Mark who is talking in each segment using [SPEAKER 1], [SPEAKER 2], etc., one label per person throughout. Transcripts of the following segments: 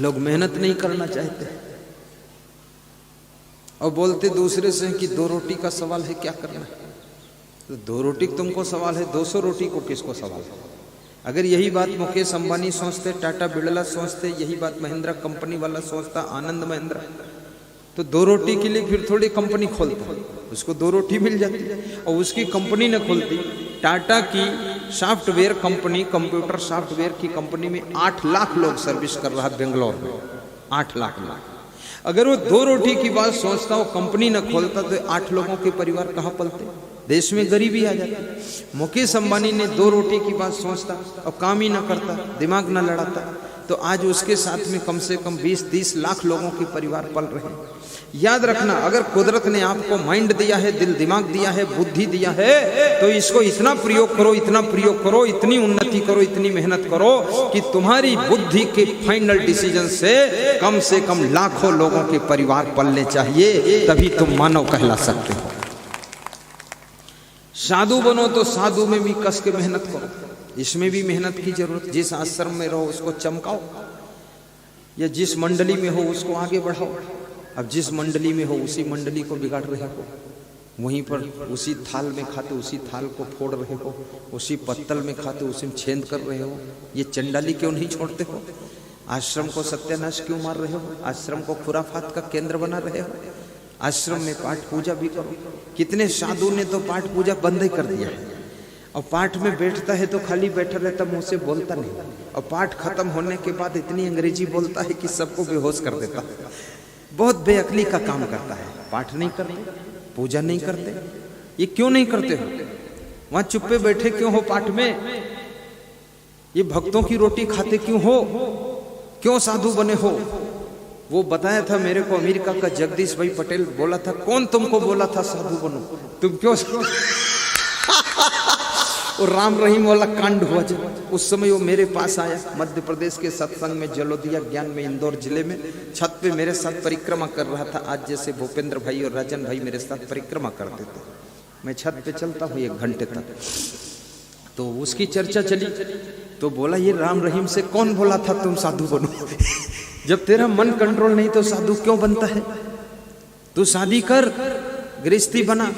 [SPEAKER 1] लोग मेहनत नहीं करना चाहते और बोलते दूसरे से कि 2 रोटी का सवाल है, क्या करना है। तो 2 रोटी तुमको सवाल है, 200 रोटी को किसको सवाल है। अगर यही बात मुकेश अंबानी सोचते, टाटा बिड़ला सोचते, यही बात महिंद्रा कंपनी वाला सोचता, आनंद महिंद्रा, तो 2 रोटी के लिए फिर थोड़ी कंपनी खोलता, उसको 2 रोटी मिल जाती। और उसकी कंपनी न खोलती, टाटा की सॉफ्टवेयर कंपनी, कंप्यूटर सॉफ्टवेयर की कंपनी में 8 लाख लोग सर्विस कर रहा है बेंगलोर में, 8 लाख लोग। अगर वो 2 रोटी की बात सोचता, वो कंपनी न खोलता, तो 8 लोगों के परिवार कहाँ पलते, देश में गरीबी आ जाती। मुकेश अंबानी ने 2 रोटी की बात सोचता और काम ही ना करता, दिमाग ना लड़ाता, तो आज उसके साथ में कम से कम 20-30 लाख लोगों के परिवार पल रहे हैं। याद रखना, अगर कुदरत ने आपको माइंड दिया है, दिल दिमाग दिया है, बुद्धि दिया है, तो इसको इतना प्रयोग करो, इतना प्रयोग करो, इतनी उन्नति करो, इतनी मेहनत करो कि तुम्हारी बुद्धि के फाइनल डिसीजन से कम लाखों लोगों के परिवार पलने चाहिए, तभी तुम मानव कहला सकते हो। साधु बनो तो साधु में भी कस के मेहनत करो, इसमें भी मेहनत की जरूरत। जिस आश्रम में रहो उसको चमकाओ, या जिस मंडली में हो उसको आगे बढ़ाओ। अब जिस मंडली में हो उसी मंडली को बिगाड़ रहे हो, वहीं पर उसी थाल में खाते उसी थाल को फोड़ रहे हो, उसी पत्तल में खाते उसी में छेद कर रहे हो। ये चंडाली क्यों नहीं छोड़ते हो? आश्रम को सत्यानाश क्यों मार रहे हो? आश्रम को खुराफात का केंद्र बना रहे हो? आश्रम में पाठ पूजा भी करो। कितने साधु ने तो पाठ पूजा बंद ही कर दिया है, और पाठ में बैठता है तो खाली बैठा रहता, मुंह से बोलता नहीं, और पाठ खत्म होने के बाद इतनी अंग्रेजी बोलता है कि सबको बेहोश कर देता है। बहुत बेअक्ली का काम करता है। पाठ नहीं करते, पूजा नहीं करते, ये क्यों नहीं करते हो? वहां चुप्पे बैठे क्यों हो? पाठ में ये भक्तों की रोटी खाते क्यों हो? क्यों साधु बने हो? वो बताया था मेरे को, अमेरिका का जगदीश भाई पटेल बोला था, कौन तुमको बोला था साधु बनो? तुम क्यों और राम रहीम वाला कांड हुआ जब, उस समय वो मेरे पास आया मध्य प्रदेश के सत्संग में, जलोदिया ज्ञान में, इंदौर जिले में, छत पे मेरे साथ परिक्रमा कर रहा था। आज जैसे भूपेंद्र भाई और राजन भाई मेरे साथ परिक्रमा करते थे, मैं छत पे चलता हूँ 1 घंटे तक। तो उसकी चर्चा चली, तो बोला ये राम रहीम से कौन बोला था तुम साधु बनो? जब तेरा मन कंट्रोल नहीं तो साधु क्यों बनता है? तू शादी कर, गृहस्थी बना।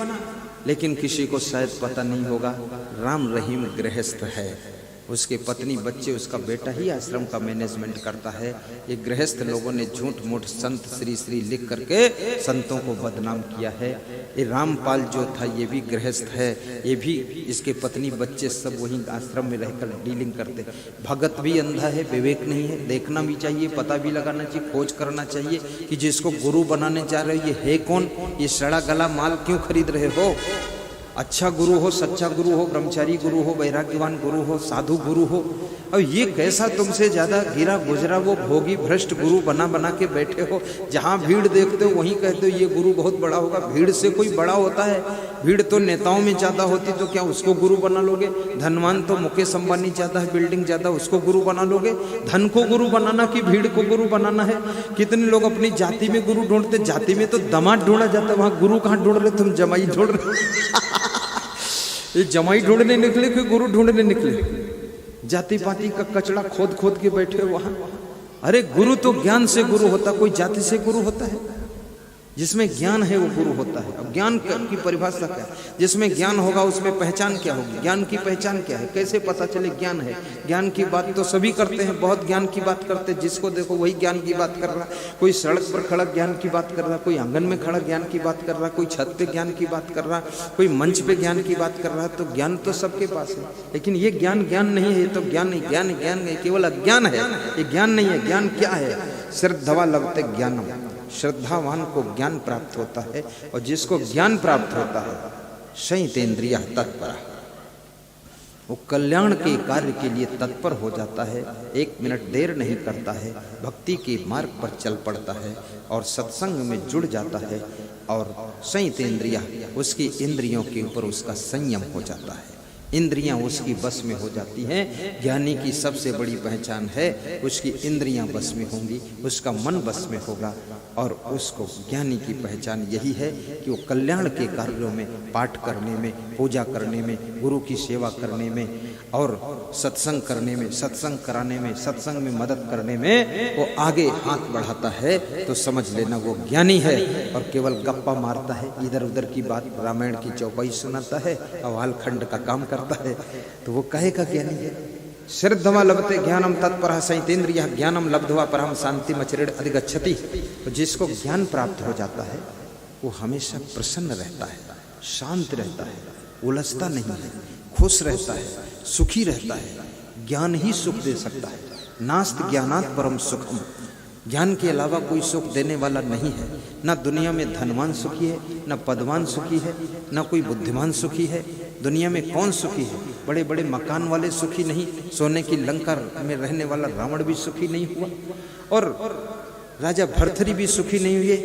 [SPEAKER 1] लेकिन किसी को शायद पता नहीं होगा, राम रहीम गृहस्थ है, उसके पत्नी बच्चे, उसका बेटा ही आश्रम का मैनेजमेंट करता है। ये गृहस्थ लोगों ने झूठ मूठ संत श्री श्री लिख करके संतों को बदनाम किया है। ये रामपाल जो था ये भी गृहस्थ है, ये भी, इसके पत्नी बच्चे सब वहीं आश्रम में रहकर डीलिंग करते। भगत भी अंधा है, विवेक नहीं है। देखना भी चाहिए, पता भी लगाना चाहिए, खोज करना चाहिए कि जिसको गुरु बनाने जा रहे हो ये है कौन? ये सड़ा गला माल क्यों खरीद रहे हो? अच्छा गुरु हो, सच्चा गुरु हो, ब्रह्मचारी गुरु हो, वैराग्यवान गुरु हो, साधु गुरु हो, और ये कैसा तुमसे ज्यादा गिरा गुजरा वो भोगी भ्रष्ट गुरु बना बना के बैठे हो। जहाँ भीड़ देखते हो वहीं कहते हो ये गुरु बहुत बड़ा होगा। भीड़ से कोई बड़ा होता है? भीड़ तो नेताओं में ज्यादा होती, तो क्या उसको गुरु बना लोगे? धनवान तो मुकेश अंबानी ज्यादा है, बिल्डिंग ज्यादा, उसको गुरु बना लोगे? धन को गुरु बनाना कि भीड़ को गुरु बनाना है? कितने लोग अपनी जाति में गुरु ढूंढते, जाति में तो दामाद ढूंढा जाता है, वहां गुरु कहाँ ढूंढ रहे? तुम जमाई ढूंढ रहे। ये जमाई ढूंढने निकले कि गुरु ढूंढने निकले? जाति पाति का कचड़ा खोद खोद के बैठे वहां। अरे गुरु तो ज्ञान से गुरु होता, कोई जाति से गुरु होता है? जिसमें ज्ञान है वो गुरु होता है। अब ज्ञान की परिभाषा क्या है? जिसमें ज्ञान होगा उसमें पहचान क्या होगी? ज्ञान की पहचान क्या है? कैसे पता चले ज्ञान है? ज्ञान की बात तो सभी करते हैं, बहुत ज्ञान की बात करते हैं, जिसको देखो वही ज्ञान की बात कर रहा। कोई सड़क पर खड़ा ज्ञान की बात कर रहा, कोई आंगन में खड़ा ज्ञान की बात कर रहा, कोई छत पे ज्ञान की बात कर रहा, कोई मंच पे ज्ञान की बात कर रहा। तो ज्ञान तो सबके पास है, लेकिन ये ज्ञान ज्ञान नहीं है, तो ज्ञान नहीं, ज्ञान ज्ञान नहीं, केवल अज्ञान है। ये ज्ञान नहीं है। ज्ञान क्या है? श्रद्धवा लभते ज्ञानम, श्रद्धावान को ज्ञान प्राप्त होता है, और जिसको ज्ञान प्राप्त होता है संयतेन्द्रियः तत्पर, वो कल्याण के कार्य के लिए तत्पर हो जाता है, 1 मिनट देर नहीं करता है, भक्ति के मार्ग पर चल पड़ता है और सत्संग में जुड़ जाता है, और संयतेन्द्रियः, उसकी इंद्रियों के ऊपर उसका संयम हो जाता है, इंद्रियां उसकी बस में हो जाती हैं। ज्ञानी की सबसे बड़ी पहचान है उसकी इंद्रियां बस में होंगी, उसका मन बस में होगा, और उसको ज्ञानी की पहचान यही है कि वो कल्याण के कार्यों में, पाठ करने में, पूजा करने में, गुरु की सेवा करने में, और सत्संग करने में, सत्संग कराने में, सत्संग में मदद करने में वो आगे हाथ बढ़ाता है तो समझ लेना वो ज्ञानी है। और केवल गप्पा मारता है, इधर उधर की बात, रामायण की चौपाई सुनाता है, अवाल खंड का काम करता है, तो वो कहेगा ज्ञानी है। श्रद्धवा लभते ज्ञानम तत्परः संयतेन्द्रियः ज्ञानम लब्ध्वा परम शांति मचरेण अधिगच्छति। तो जिसको ज्ञान प्राप्त हो जाता है वो हमेशा प्रसन्न रहता है, शांत रहता है, उलझता नहीं है, खुश रहता है, सुखी रहता है। ज्ञान ही सुख दे सकता है। नास्त ज्ञानात् परम सुखम। ज्ञान के अलावा कोई सुख देने वाला नहीं है। ना दुनिया में धनवान सुखी है, ना पदवान सुखी है, ना कोई बुद्धिमान सुखी है। दुनिया में कौन सुखी है? बड़े बड़े मकान वाले सुखी नहीं, सोने की लंका में रहने वाला रावण भी सुखी नहीं हुआ, और राजा भर्तृहरि भी सुखी नहीं हुए,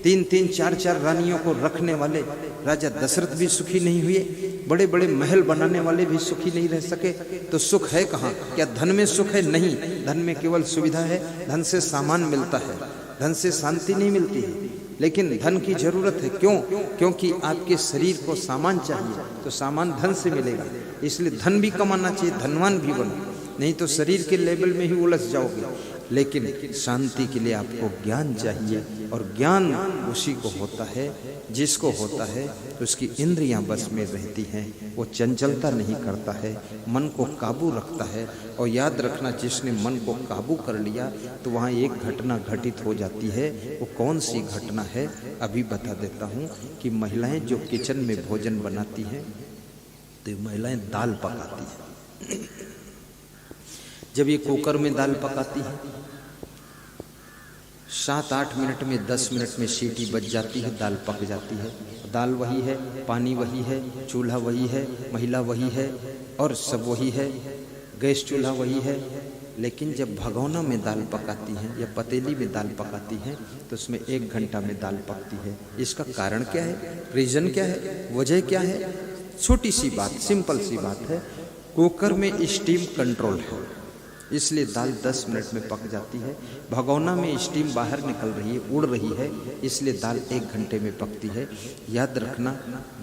[SPEAKER 1] 3-3, 4-4 रानियों को रखने वाले राजा दशरथ भी सुखी नहीं हुए, बड़े बड़े महल बनाने वाले भी सुखी नहीं रह सके। तो सुख है कहाँ? क्या धन में सुख है? नहीं, धन में केवल सुविधा है, धन से सामान मिलता है, धन से शांति नहीं मिलती है। लेकिन धन की जरूरत है। क्यों? क्योंकि आपके शरीर को सामान चाहिए, तो सामान धन से मिलेगा। इसलिए धन भी कमाना चाहिए, धनवान भी बनो, नहीं तो शरीर के लेवल में ही उलझ जाओगे। लेकिन शांति के लिए आपको ज्ञान चाहिए, और ज्ञान उसी को होता है जिसको होता है तो उसकी इंद्रियां बस में रहती हैं, वो चंचलता नहीं करता है, मन को काबू रखता है। और याद रखना, जिसने मन को काबू कर लिया तो वहाँ एक घटना घटित हो जाती है। वो कौन सी घटना है अभी बता देता हूँ। कि महिलाएं जो किचन में भोजन बनाती हैं तो ये महिलाएं दाल पकाती हैं। जब ये कुकर में दाल पकाती है, 7-8 मिनट में, 10 मिनट में सीटी बज जाती है, दाल पक जाती है। दाल वही है, पानी वही है, चूल्हा वही है, महिला वही है, और सब वही है, गैस चूल्हा वही है। लेकिन जब भगोना में दाल पकाती हैं या पतीली में दाल पकाती हैं तो उसमें 1 घंटा में दाल पकती है। इसका कारण क्या है? रीजन क्या है? वजह क्या है? छोटी सी बात, सिंपल सी बात है। कुकर में स्टीम कंट्रोल है, इसलिए दाल 10 मिनट में पक जाती है। भगोना में स्टीम बाहर निकल रही है, उड़ रही है, इसलिए दाल 1 घंटे में पकती है। याद रखना,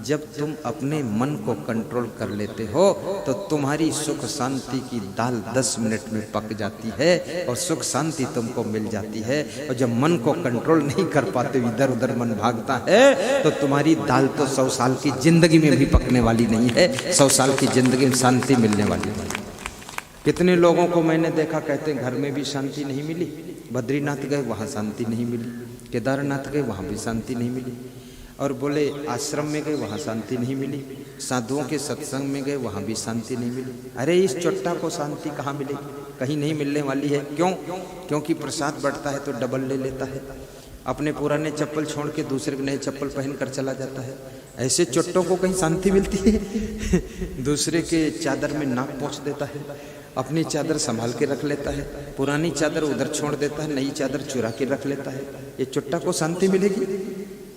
[SPEAKER 1] जब तुम अपने मन को कंट्रोल कर लेते हो तो तुम्हारी सुख शांति की दाल 10 मिनट में पक जाती है और सुख शांति तुमको मिल जाती है। और जब मन को कंट्रोल नहीं कर पाते, इधर उधर मन भागता है, तो तुम्हारी दाल तो 100 साल की जिंदगी में भी पकने वाली नहीं है, 100 साल की जिंदगी में शांति मिलने वाली नहीं। कितने लोगों को मैंने देखा, कहते हैं घर में भी शांति नहीं मिली, बद्रीनाथ गए वहाँ शांति नहीं मिली, केदारनाथ गए वहाँ भी शांति नहीं मिली, और बोले आश्रम में गए वहाँ शांति नहीं मिली, साधुओं के सत्संग में गए वहाँ भी शांति नहीं मिली। अरे इस चोट्टा को शांति कहाँ मिलेगी? कहीं नहीं मिलने वाली है। क्यों? क्योंकि प्रसाद बढ़ता है तो डबल ले लेता है, अपने पुराने चप्पल छोड़ के दूसरे नए चप्पल पहन कर चला जाता है। ऐसे चोट्टों को कहीं शांति मिलती है? दूसरे के चादर में नाक पोंछ देता है, अपनी चादर संभाल के रख लेता है, पुरानी चादर उधर छोड़ देता है, नई चादर चुरा के रख लेता है। ये चुट्टा को शांति मिलेगी?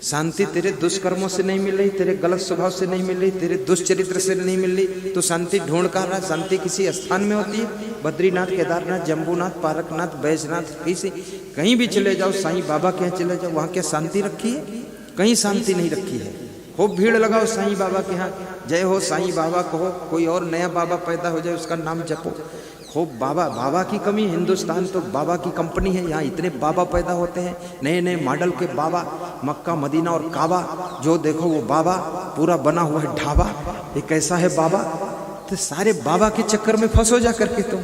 [SPEAKER 1] शांति तेरे दुष्कर्मों से नहीं मिल रही, तेरे गलत स्वभाव से नहीं मिल रही, तेरे दुष्चरित्र से नहीं मिल रही, तो शांति ढूंढ कर रहा। शांति किसी स्थान में होती है? बद्रीनाथ, केदारनाथ, जम्बूनाथ, पारकनाथ, बैजनाथ, किसी कहीं भी चले जाओ, साईं बाबा के यहाँ चले जाओ, वहाँ क्या शांति रखी है? कहीं शांति नहीं रखी है। खूब भीड़ लगाओ साईं बाबा के यहाँ, जय हो साईं बाबा कहो, कोई और नया बाबा पैदा हो जाए उसका नाम जपो। खूब बाबा की कमी। हिंदुस्तान तो बाबा की कंपनी है, यहाँ इतने बाबा पैदा होते हैं, नए नए मॉडल के बाबा, मक्का मदीना और काबा, जो देखो वो बाबा, पूरा बना हुआ है ढाबा। ये कैसा है बाबा? तो सारे बाबा के चक्कर में फंसो जा करके तुम,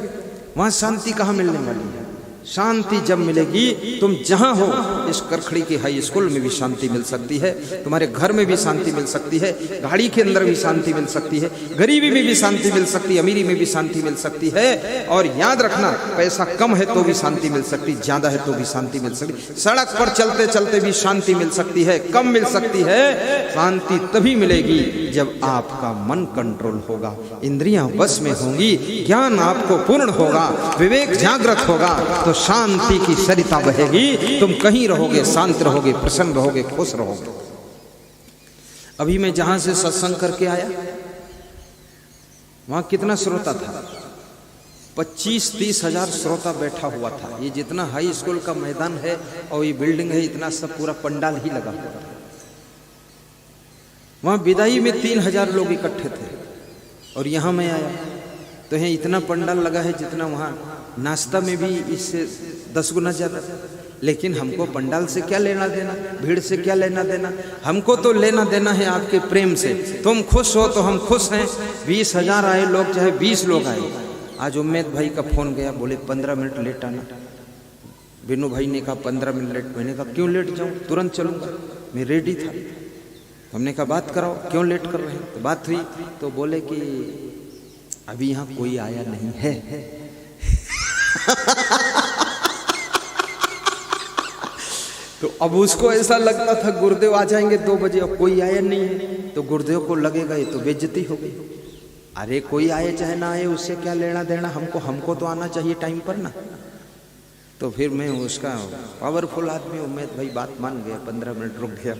[SPEAKER 1] वहाँ शांति कहाँ मिलने वाली है? शांति जब मिलेगी, तुम जहां हो, इस करखड़ी के हाई स्कूल में भी शांति मिल सकती है, तुम्हारे घर में भी शांति मिल सकती है, गाड़ी के अंदर भी शांति मिल सकती है, गरीबी में भी शांति मिल सकती है, अमीरी में भी शांति मिल सकती है। और याद रखना, पैसा कम है तो भी शांति मिल सकती, ज्यादा है तो भी शांति मिल सकती, सड़क पर चलते चलते भी शांति मिल सकती है, कम मिल सकती है। शांति तभी मिलेगी जब आपका मन कंट्रोल होगा, इंद्रियां बस में होंगी, ज्ञान आपको पूर्ण होगा, विवेक जागृत होगा, तो शांति की सरिता बहेगी। तुम कहीं रहोगे, शांत रहोगे, प्रसन्न रहोगे, खुश रहोगे। अभी मैं जहां से सत्संग करके आया, वहां कितना श्रोता था? 25-30 हजार श्रोता बैठा हुआ था। ये जितना हाई स्कूल का मैदान है और ये बिल्डिंग है, इतना सब पूरा पंडाल ही लगा हुआ था। वहां विदाई में 3000 लोग इकट्ठे थे, और यहां मैं आया तो यहाँ इतना पंडाल लगा है जितना वहाँ नाश्ता में भी इससे 10 गुना ज्यादा। लेकिन हमको पंडाल से क्या लेना देना, भीड़ से क्या लेना देना, हमको तो लेना देना है आपके प्रेम से। तुम खुश हो तो हम खुश हैं। 20,000 आए लोग, चाहे 20 लोग आए। आज उम्मेद भाई का फोन गया, बोले 15 मिनट लेट आना। बिनू भाई ने कहा 15 मिनट लेट। मैंने कहा क्यों लेट जाऊँ, तुरंत चलूँगा, मैं रेडी था। हमने कहा बात कराओ, क्यों लेट कर रहे हैं। तो बात हुई तो बोले कि अभी यहाँ कोई आया नहीं है। तो अब उसको ऐसा लगता था गुरुदेव आ जाएंगे 2 बजे, अब कोई आया नहीं है। तो गुरुदेव को लगेगा ये तो बेइज्जती हो गई। अरे कोई आए चाहे ना आए उससे क्या लेना देना, हमको तो आना चाहिए टाइम पर ना। तो फिर मैं उसका पावरफुल आदमी उम्मेद भाई बात मान गया, 15 मिनट रुक गया,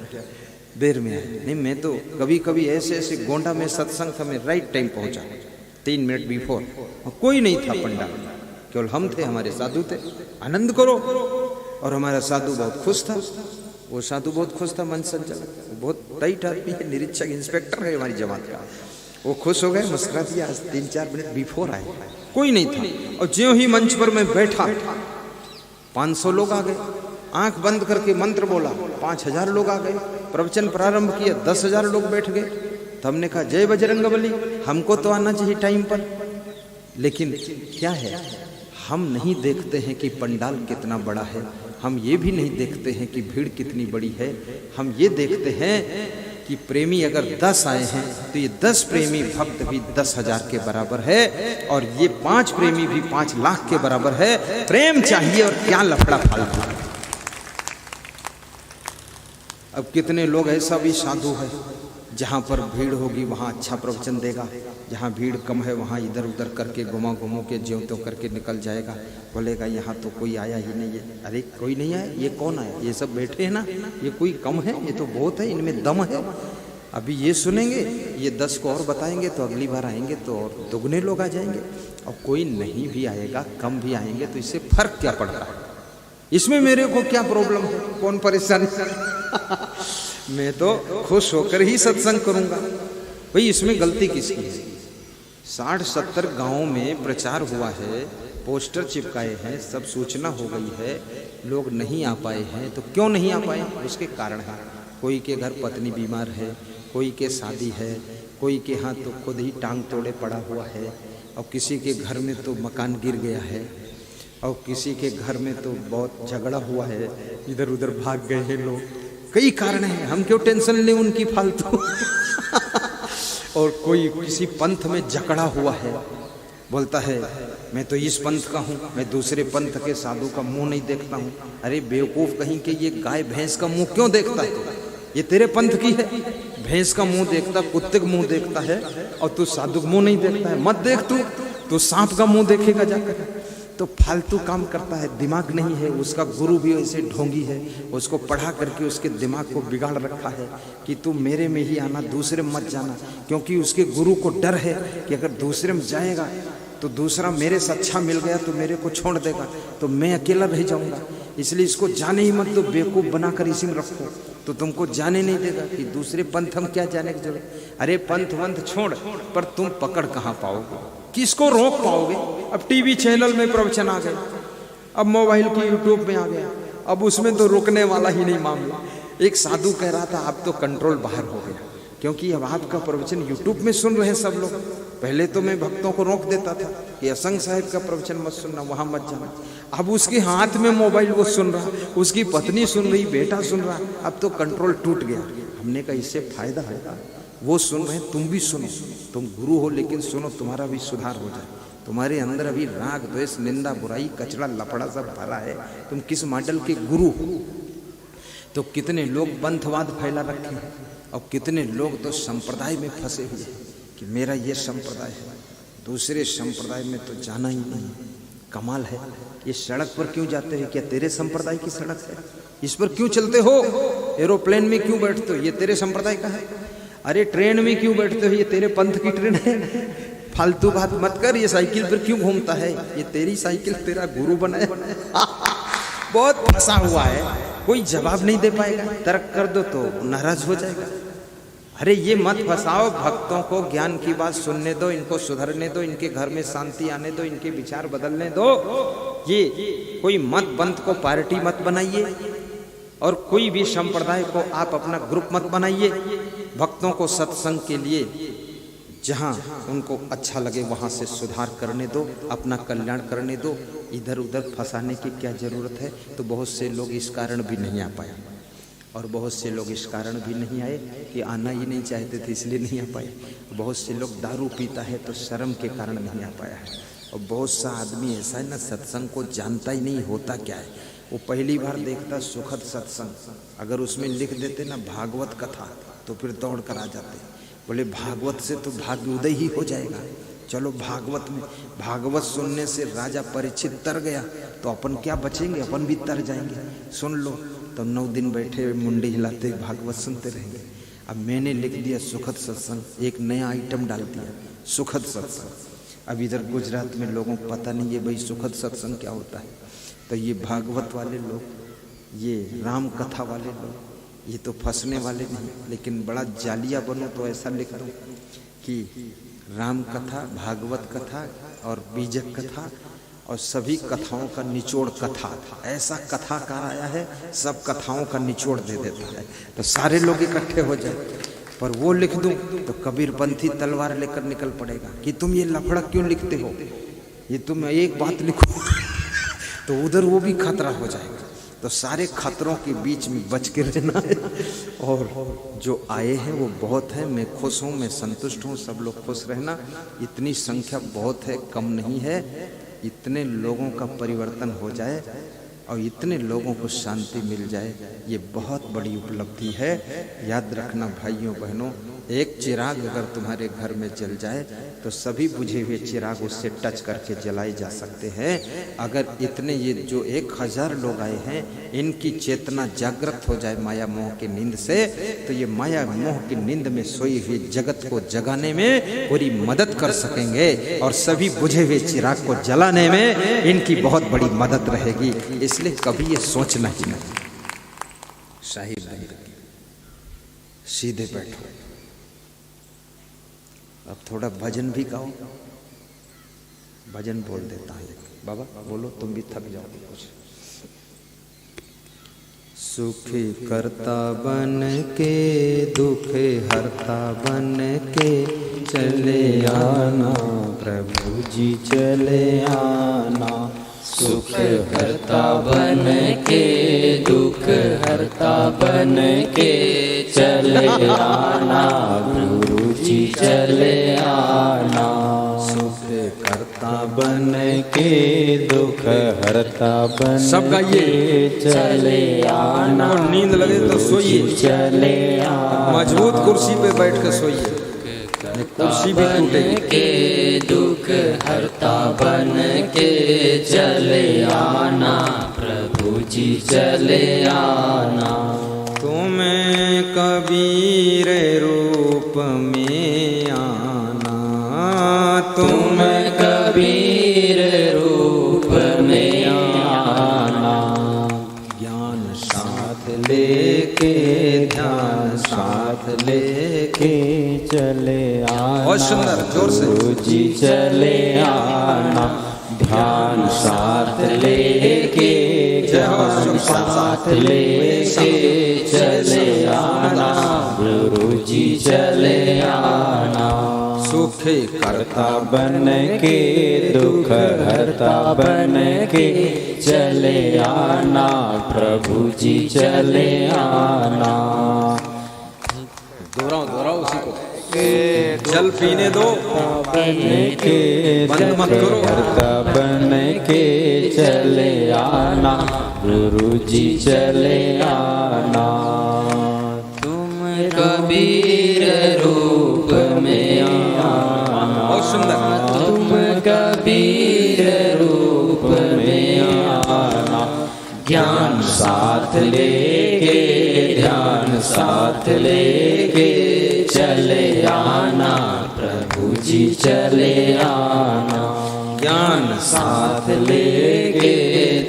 [SPEAKER 1] देर में आया। नहीं मैं तो कभी कभी ऐसे गोंडा में सत्संग था, मैं राइट टाइम पहुंचा, 3 मिनट बिफोर। कोई नहीं था पंडाल, केवल हम थे, हमारे साधु थे। आनंद करो। और हमारा साधु बहुत खुश था। वो साधु बहुत खुश था, मंच संचालक बहुत टाइट आदमी है, निरीक्षक इंस्पेक्टर है हमारी जमात का। वो खुश हो गए, मुस्कुरा दिया। 3-4 मिनट बिफोर आए, कोई नहीं था। और ज्यों ही मंच पर मैं बैठा 500 लोग आ गए। आंख बंद करके मंत्र बोला, 5000 लोग आ गए। प्रवचन प्रारंभ किया, 10,000 लोग बैठ गए। तो हमने कहा जय बजरंगबली, हमको तो आना चाहिए टाइम पर। लेकिन क्या है, हम नहीं देखते हैं कि पंडाल कितना बड़ा है, हम ये भी नहीं देखते हैं कि भीड़ कितनी बड़ी है। हम ये देखते हैं कि प्रेमी अगर 10 आए हैं तो ये 10 प्रेमी भक्त भी 10,000 के बराबर है, और ये 5 प्रेमी भी 5 लाख के बराबर है। प्रेम चाहिए और क्या लफड़ा फालतू। अब कितने लोग ऐसा भी साधु है जहाँ पर भीड़ होगी वहाँ अच्छा प्रवचन देगा, जहाँ भीड़ कम है वहाँ इधर उधर करके घुमा के ज्यों त्यों करके निकल जाएगा। बोलेगा यहाँ तो कोई आया ही नहीं है। अरे कोई नहीं आया, ये कौन आया, ये सब बैठे हैं ना, ये कोई कम है, ये तो बहुत है, इनमें दम है। अभी ये सुनेंगे, ये 10 को और बताएंगे तो अगली बार आएंगे तो और दुगने लोग आ जाएंगे। और कोई नहीं भी आएगा, कम भी आएंगे, तो इससे फर्क क्या पड़ रहा है, इसमें मेरे को क्या प्रॉब्लम है, कौन परेशानी। मैं तो खुश होकर ही सत्संग करूंगा भाई, इसमें गलती किसकी है। 60-70 गांवों में प्रचार हुआ है, पोस्टर चिपकाए हैं, सब सूचना हो गई है, लोग नहीं आ पाए हैं। तो क्यों नहीं आ पाए, उसके कारण है। कोई के घर पत्नी बीमार है, कोई के शादी है, कोई के यहाँ तो खुद ही टांग तोड़े पड़ा हुआ है, और किसी के घर में तो मकान गिर गया है, और किसी के घर में तो बहुत झगड़ा हुआ है, इधर उधर भाग गए हैं लोग। कई कारण हैं, हम क्यों टेंशन लें उनकी फालतू। और कोई किसी पंथ में जकड़ा हुआ है, बोलता है मैं तो इस पंथ का हूँ, मैं दूसरे पंथ के साधु का मुंह नहीं देखता हूँ। अरे बेवकूफ कहीं के, ये गाय भैंस का मुंह क्यों देखता है, ये तेरे पंथ की है। भैंस का मुंह देखता, कुत्ते का मुंह देखता है, और तू साधु का मुंह नहीं देखता है। मत देख, तू सांप का मुंह देखेगा जाकर। तो फालतू काम करता है, दिमाग नहीं है। उसका गुरु भी ऐसे ढोंगी है, उसको पढ़ा करके उसके दिमाग को बिगाड़ रखा है कि तू मेरे में ही आना, दूसरे में मत जाना। क्योंकि उसके गुरु को डर है कि अगर दूसरे में जाएगा तो दूसरा मेरे से अच्छा मिल गया तो मेरे को छोड़ देगा, तो मैं अकेला रह जाऊंगा। इसलिए इसको जाने ही मत दो, बेवकूफ़ बनाकर इसी में रखो, तो तुमको जाने नहीं देगा कि दूसरे पंथ हम क्या जाने की जरूरत। अरे पंथ वंथ छोड़, पर तुम पकड़ कहाँ पाओगे, किसको रोक पाओगे। अब टीवी चैनल में प्रवचन आ गए, अब मोबाइल की यूट्यूब में आ गया, अब उसमें तो रोकने वाला ही नहीं मामला। एक साधु कह रहा था अब तो कंट्रोल बाहर हो गया, क्योंकि अब आपका प्रवचन यूट्यूब में सुन रहे हैं सब लोग। पहले तो मैं भक्तों को रोक देता था कि असंग साहिब का प्रवचन मत सुनना, वहां मत जाना। अब उसके हाथ में मोबाइल, वो सुन रहा, उसकी पत्नी सुन रही, बेटा सुन रहा, अब तो कंट्रोल टूट गया। हमने कहा इससे फायदा है, वो सुन रहे, तुम भी सुनो, तुम गुरु हो लेकिन सुनो, तुम्हारा भी सुधार हो जाए। तुम्हारे अंदर अभी राग द्वेष निंदा बुराई कचरा लफड़ा सब भरा है, तुम किस मॉडल के गुरु हो। तो कितने लोग पंथवाद फैला रखे हैं, और कितने लोग तो संप्रदाय में फंसे हुए हैं कि मेरा ये संप्रदाय है, दूसरे संप्रदाय में तो जाना ही नहीं। कमाल है, ये सड़क पर क्यों जाते हैं, क्या तेरे संप्रदाय की सड़क है? इस पर क्यों चलते हो? एरोप्लेन में क्यों बैठते हो, ये तेरे संप्रदाय का है? अरे ट्रेन में क्यों बैठते हो, ये तेरे पंथ की ट्रेन है? फालतू बात मत कर। ये साइकिल पर क्यों घूमता है, ये तेरी साइकिल, तेरा गुरु बनाया। बहुत फंसा हुआ है, कोई जवाब नहीं दे पाएगा। तर्क कर दो तो नाराज हो जाएगा। अरे ये मत फंसाओ भक्तों को, ज्ञान की बात सुनने दो, इनको सुधरने दो, इनके घर में शांति आने दो, इनके विचार बदलने दो। ये कोई मत पंथ को पार्टी मत बनाइए और कोई भी संप्रदाय को आप अपना ग्रुप मत बनाइए। भक्तों को सत्संग के लिए जहां उनको अच्छा लगे वहां से सुधार करने दो, अपना कल्याण करने दो। इधर उधर फंसाने की क्या जरूरत है। तो बहुत से लोग इस कारण भी नहीं आ पाए, और बहुत से लोग इस कारण भी नहीं आए कि आना ही नहीं चाहते थे इसलिए नहीं आ पाए। बहुत से लोग दारू पीता है तो शर्म के कारण नहीं आ पाया है। और बहुत सा आदमी ऐसा है ना, सत्संग को जानता ही नहीं होता क्या है। वो पहली बार देखता सुखद सत्संग, अगर उसमें लिख देते ना भागवत कथा तो फिर दौड़ कर आ जाते, बोले भागवत से तो भाग्य उदय ही हो जाएगा। चलो भागवत में, भागवत सुनने से राजा परीक्षित तर गया तो अपन क्या बचेंगे, अपन भी तर जाएंगे। सुन लो तो 9 दिन बैठे मुंडी हिलाते भागवत सुनते रहेंगे। अब मैंने लिख दिया सुखद सत्संग, एक नया आइटम डाल दिया सुखद सत्संग। अब इधर गुजरात में लोगों को पता नहीं है भाई सुखद सत्संग क्या होता है। तो ये भागवत वाले लोग, ये राम कथा वाले लोग, ये तो फंसने वाले नहीं, लेकिन बड़ा जालिया बनो तो ऐसा लिख दो कि राम कथा, भागवत कथा और बीजक कथा और सभी कथाओं का निचोड़ कथा। ऐसा कथाकार आया है, सब कथाओं का निचोड़ दे देता है तो सारे लोग इकट्ठे हो जाए। पर वो लिख दूं तो कबीरपंथी तलवार लेकर निकल पड़ेगा कि तुम ये लफड़ा क्यों लिखते हो, ये तुम एक बात लिखो तो उधर वो भी खतरा हो जाएगा। तो सारे खतरों के बीच में बच के रहना है। और जो आए हैं वो बहुत है, मैं खुश हूँ, मैं संतुष्ट हूँ, सब लोग खुश रहना। इतनी संख्या बहुत है, कम नहीं है। इतने लोगों का परिवर्तन हो जाए और इतने लोगों को शांति मिल जाए, ये बहुत बड़ी उपलब्धि है। याद रखना भाइयों बहनों, एक चिराग अगर तुम्हारे घर में जल जाए तो सभी बुझे हुए चिराग उससे टच करके जलाए जा सकते हैं। अगर इतने ये जो 1000 लोग आए हैं इनकी चेतना जागृत हो जाए माया मोह की नींद से, तो ये माया मोह की नींद में सोई हुई जगत को जगाने में पूरी मदद कर सकेंगे और सभी बुझे हुए चिराग को जलाने में इनकी बहुत बड़ी मदद रहेगी। इसलिए कभी ये सोचना ही नहीं, शाही बंद सीधे बैठो। अब थोड़ा भजन भी गाओ, भजन बोल देता है बाबा, बोलो तुम भी थक जाओगे कुछ। सुखी करता बन के दुख हरता बन के चले आना प्रभु जी चले आना।
[SPEAKER 2] सुख हरता बन के दुख हरता बन के चले आना गुरु जी चले आना।
[SPEAKER 3] सुख करता बन के दुख हरता बन
[SPEAKER 1] सब गाइए,
[SPEAKER 3] चले आना।
[SPEAKER 1] और नींद लगे तो सोइए,
[SPEAKER 3] चले आना।
[SPEAKER 1] मजबूत कुर्सी पे बैठ कर सोइए, कुर्सी भी टूटेगी।
[SPEAKER 2] के दुख हरता बन के चले आना प्रभु जी चले आना।
[SPEAKER 1] तुम्हें कबीर रूप में आना,
[SPEAKER 2] तुम कबीर रूप में आना।
[SPEAKER 3] ज्ञान साथ लेके ध्यान साथ लेके चले आना।
[SPEAKER 1] बहुत सुंदर, जोर से।
[SPEAKER 3] गुरु जी चले आना। ध्यान साथ लेके ध्यान साथ लेके चले आना गुरु जी चले आना।
[SPEAKER 1] सुख
[SPEAKER 3] करता बन के दुख हरता बन के चले आना प्रभु जी चले आना।
[SPEAKER 1] दोहराओ उसी को। जल पीने दो,
[SPEAKER 3] बन के
[SPEAKER 1] बंद मत करो।
[SPEAKER 3] हरता बन के चले आना गुरु जी चले आना।
[SPEAKER 2] तुम कबीर रूप में आना।
[SPEAKER 1] बहुत सुंदर।
[SPEAKER 2] तुम कबीर रूप में आना।
[SPEAKER 3] ज्ञान साथ लेके ध्यान साथ लेके चले आना प्रभु जी चले आना। ज्ञान साथ लेके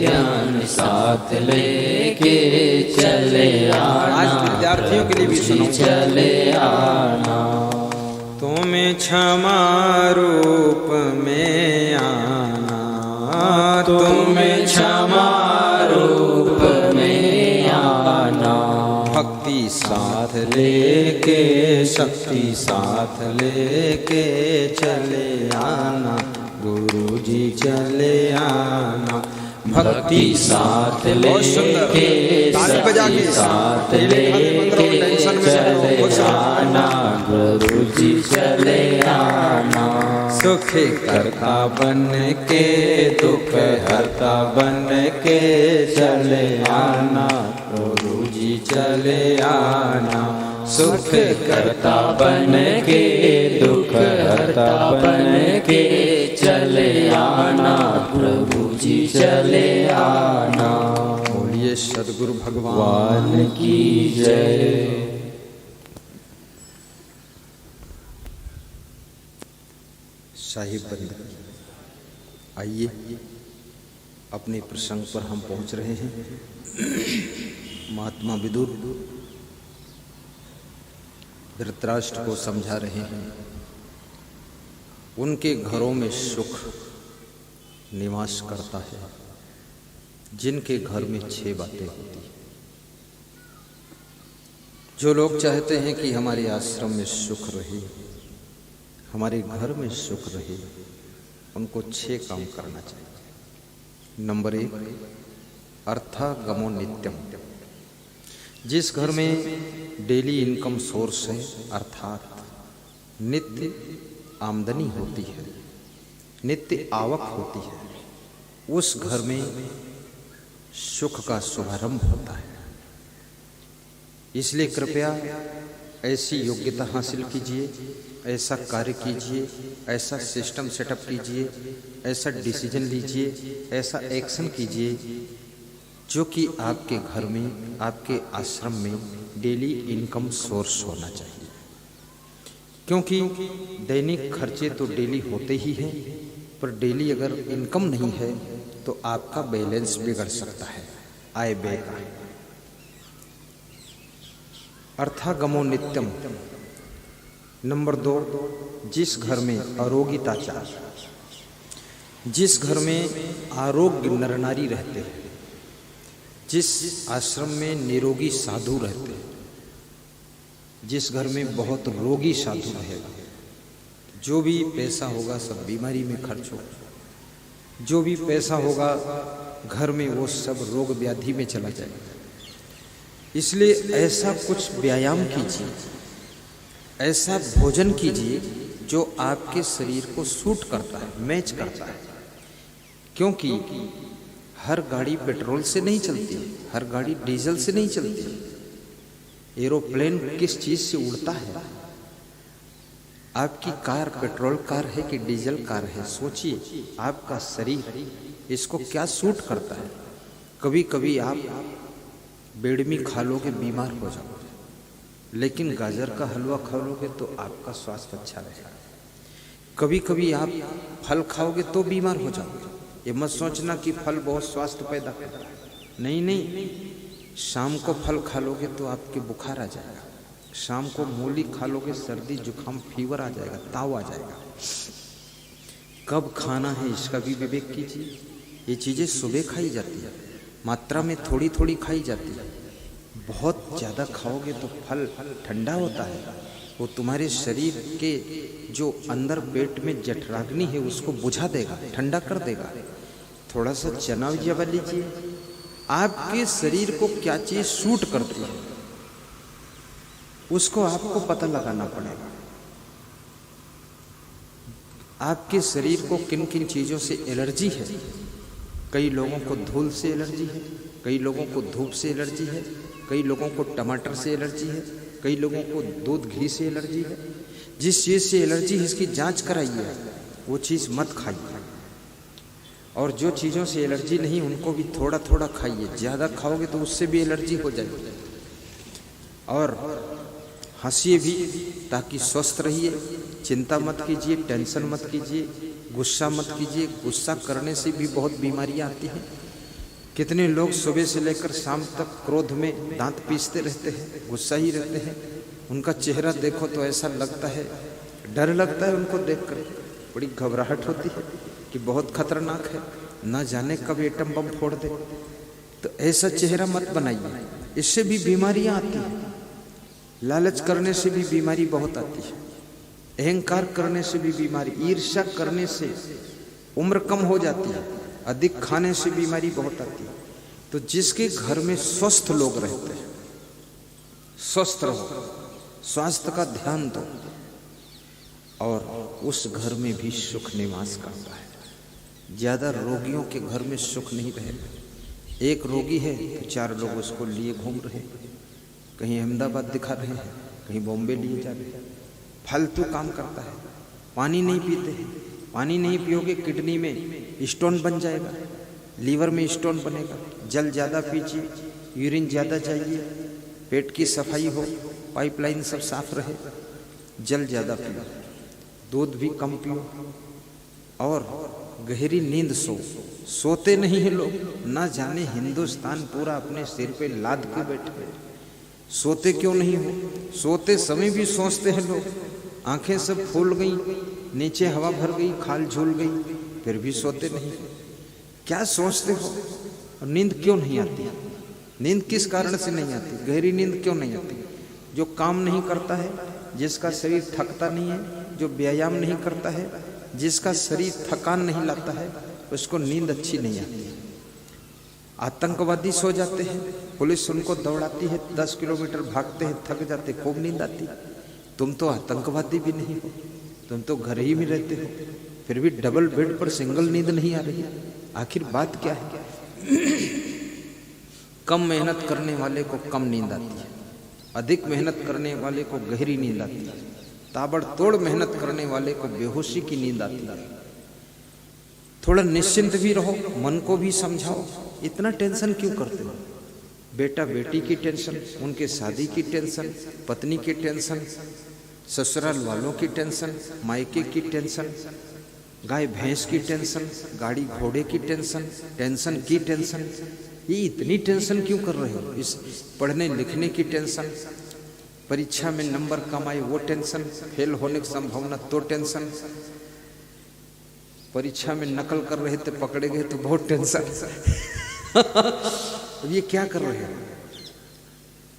[SPEAKER 3] ध्यान साथ लेके चले आना।
[SPEAKER 1] आज विद्यार्थियों के लिए भी सुनो।
[SPEAKER 3] चले आना।
[SPEAKER 1] तुम्हें क्षमा रूप में आना,
[SPEAKER 3] तुम्हें क्षमा रूप में आना।
[SPEAKER 1] भक्ति साथ लेके शक्ति साथ लेके चले आना, गुरु जी चले आना।
[SPEAKER 3] भक्ति साथ लेके
[SPEAKER 1] ताली बजा के
[SPEAKER 3] साथ लेके चले आना, गुरु जी चले आना।
[SPEAKER 1] सुख करता बन के दुख हरता बन के चले आना, गुरु जी चले आना।
[SPEAKER 3] सुख करता बन के दुख हरता बन के चले आना, प्रभु जी चले आना।
[SPEAKER 1] बोलिए सद्गुरु भगवान
[SPEAKER 3] भगवान की जय।
[SPEAKER 1] साहिब बंद आइए, अपने प्रसंग पर हम पहुंच रहे हैं। महात्मा विदुर धृतराष्ट्र को समझा रहे हैं, उनके घरों में सुख निवास करता है जिनके घर में 6 बातें होती हैं। जो लोग चाहते हैं कि हमारे आश्रम में सुख रहे, हमारे घर में सुख रहे, उनको 6 काम करना चाहिए। नंबर 1, अर्थागमो नित्यम। जिस घर में डेली इनकम सोर्स है, अर्थात नित्य आमदनी होती है, नित्य आवक होती है, उस घर में सुख का शुभारंभ होता है। इसलिए कृपया ऐसी योग्यता हासिल कीजिए, ऐसा कार्य कीजिए, ऐसा सिस्टम सेटअप कीजिए, ऐसा डिसीजन लीजिए, ऐसा एक्शन कीजिए जो कि आपके घर में, आपके आश्रम में डेली इनकम सोर्स होना चाहिए। क्योंकि दैनिक खर्चे तो डेली होते ही हैं, पर डेली अगर इनकम नहीं है तो आपका बैलेंस बिगड़ सकता है, आय व्यय का। अर्थागमो नित्यम। नंबर 2, जिस घर में अरोगिताचार, जिस घर में आरोग्य नर नारी रहते हैं, जिस आश्रम में निरोगी साधु रहते हैं, जिस घर में बहुत रोगी साधु रहेगा, जो भी पैसा होगा सब बीमारी में खर्च होगा, जो भी पैसा होगा घर में वो सब रोग व्याधि में चला जाएगा। इसलिए ऐसा कुछ व्यायाम कीजिए, ऐसा भोजन कीजिए जो आपके शरीर को सूट करता है, मैच करता है। क्योंकि हर गाड़ी पेट्रोल से नहीं चलती, हर गाड़ी डीजल से नहीं चलती। एरोप्लेन किस चीज से उड़ता है? आपकी कार पेट्रोल कार है कि डीजल कार है? सोचिए, आपका शरीर इसको क्या सूट करता है। कभी कभी आप बेडमी खा लोगे, बीमार हो जाओगे, लेकिन गाजर का हलवा खा लोगे तो आपका स्वास्थ्य अच्छा रहेगा। कभी कभी आप फल खाओगे तो बीमार हो जाओगे। ये मत सोचना कि फल बहुत स्वास्थ्य पैदा करता है, नहीं नहीं। शाम को फल खा लोगे तो आपके बुखार आ जाएगा, शाम को मूली खा लोगे सर्दी जुकाम फीवर आ जाएगा, ताव आ जाएगा। कब खाना है इसका भी विवेक कीजिए। ये चीज़ें सुबह खाई जाती है, मात्रा में थोड़ी थोड़ी खाई जाती है। बहुत ज़्यादा खाओगे तो फल ठंडा होता है, वो तुम्हारे शरीर के जो अंदर पेट में जठराग्नि है उसको बुझा देगा, ठंडा कर देगा। थोड़ा सा चना जवा लीजिए। आपके शरीर को क्या चीज़ सूट करती है उसको आपको पता लगाना पड़ेगा। आपके शरीर को किन किन चीज़ों से एलर्जी है। कई लोगों को धूल से एलर्जी है, कई लोगों को धूप से एलर्जी है, कई लोगों को टमाटर से एलर्जी है, कई लोगों को दूध घी से एलर्जी है। जिस चीज़ से एलर्जी है इसकी जांच कराइए, वो चीज़ मत खाइए। और जो चीज़ों से एलर्जी नहीं उनको भी थोड़ा थोड़ा खाइए। ज़्यादा खाओगे तो उससे भी एलर्जी हो जाएगी। और हंसिए भी ताकि स्वस्थ रहिए। चिंता मत कीजिए, टेंशन मत कीजिए, गुस्सा मत कीजिए। गुस्सा करने से भी बहुत बीमारियां आती हैं। कितने लोग सुबह से लेकर शाम तक क्रोध में दांत पीसते रहते हैं, गुस्सा ही रहते हैं। उनका चेहरा देखो तो ऐसा लगता है, डर लगता है उनको देखकर, बड़ी घबराहट होती है कि बहुत खतरनाक है, ना जाने कब एटम बम फोड़ दे। तो ऐसा चेहरा मत बनाइए, इससे भी बीमारियां आती हैं। लालच करने से भी बीमारी बहुत आती है, अहंकार करने से भी बीमारी, ईर्ष्या करने से उम्र कम हो जाती है, अधिक खाने से बीमारी बहुत आती है। तो जिसके घर में स्वस्थ लोग रहते हैं, स्वस्थ रहो, स्वास्थ्य का ध्यान दो, और उस घर में भी सुख निवास करता है। ज्यादा रोगियों के घर में सुख नहीं रहेगा। एक रोगी है तो 4 लोग उसको लिए घूम रहे हैं, कहीं अहमदाबाद दिखा रहे हैं, कहीं बॉम्बे लिए जा रहे हैं, फालतू काम करता है। पानी नहीं पीते हैं, पानी नहीं पियोगे किडनी में स्टोन बन जाएगा, लीवर में स्टोन बनेगा। जल ज़्यादा पीजिए, यूरिन ज़्यादा चाहिए, पेट की सफाई हो, पाइपलाइन सब साफ रहे, जल ज़्यादा पियो, दूध भी कम पियो, और गहरी नींद सोते नहीं हैं लोग। ना जाने हिंदुस्तान पूरा अपने सिर पे लाद के बैठे, सोते क्यों नहीं हो? सोते समय भी सोचते हैं लोग, आंखें सब फूल गई, नीचे हवा भर गई, खाल झूल गई, फिर भी सोते नहीं। क्या सोचते हो? और नींद क्यों नहीं आती? नींद किस कारण से नहीं आती? गहरी नींद क्यों नहीं आती? जो काम नहीं करता है, जिसका शरीर थकता नहीं है, जो व्यायाम नहीं करता है, जिसका शरीर थकान नहीं लाता है, उसको नींद अच्छी नहीं आती। आतंकवादी सो जाते हैं, पुलिस उनको दौड़ाती है, 10 किलोमीटर भागते हैं, थक जाते, खूब नींद आती। तुम तो आतंकवादी भी नहीं हो, तुम तो घर ही में रहते हो, फिर भी डबल बेड पर सिंगल नींद नहीं आ रही। आखिर बात क्या है? कम मेहनत करने वाले को कम नींद आती है, अधिक मेहनत करने वाले को गहरी नींद आती है, ताबड़तोड़ मेहनत करने वाले को बेहोशी की नींद आती है। थोड़ा निश्चिंत भी रहो, मन को भी समझाओ। इतना टेंशन क्यों करते हो? बेटा बेटी की टेंशन, उनके शादी की टेंशन, पत्नी की टेंशन, ससुराल वालों की टेंशन, मायके की टेंशन, गाय भैंस की टेंशन, गाड़ी घोड़े की टेंशन, टेंशन की टेंशन। ये इतनी टेंशन क्यों कर रहे हो? इस पढ़ने लिखने की टेंशन, परीक्षा में नंबर कम आए वो टेंशन, फेल होने की संभावना तो टेंशन, परीक्षा में नकल कर रहे थे पकड़े गए तो बहुत टेंशन। ये क्या कर रहे हो?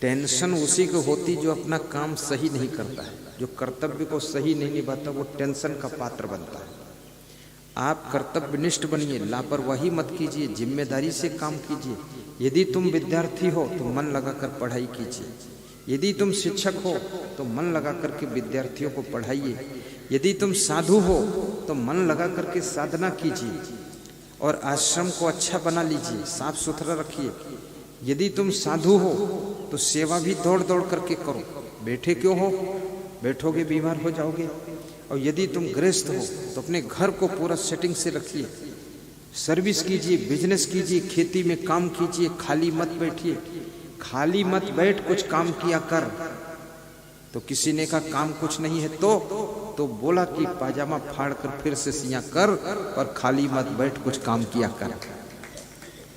[SPEAKER 1] टेंशन उसी को होती जो अपना काम सही नहीं करता है, जो कर्तव्य को सही नहीं निभाता, वो टेंशन का पात्र बनता है। आप कर्तव्यनिष्ठ बनिए, लापरवाही मत कीजिए, जिम्मेदारी से काम कीजिए। यदि तुम विद्यार्थी हो तो मन लगाकर पढ़ाई कीजिए, यदि तुम शिक्षक हो तो मन लगा करके विद्यार्थियों को पढ़ाइए, यदि तुम साधु हो तो मन लगा करके साधना कीजिए, और आश्रम को अच्छा बना लीजिए, साफ सुथरा रखिए। यदि तुम साधु हो तो सेवा भी दौड़ दौड़ करके करो। बैठे क्यों हो? बैठोगे बीमार हो जाओगे। और यदि तुम गृहस्थ हो तो अपने घर को पूरा सेटिंग से रखिए, सर्विस कीजिए, बिजनेस कीजिए, खेती में काम कीजिए, खाली मत बैठिए। खाली मत बैठ, कुछ काम किया कर। तो किसी ने कहा काम कुछ नहीं है तो बोला कि पाजामा फाड़ कर फिर से सिया कर, और खाली मत बैठ, कुछ काम किया कर।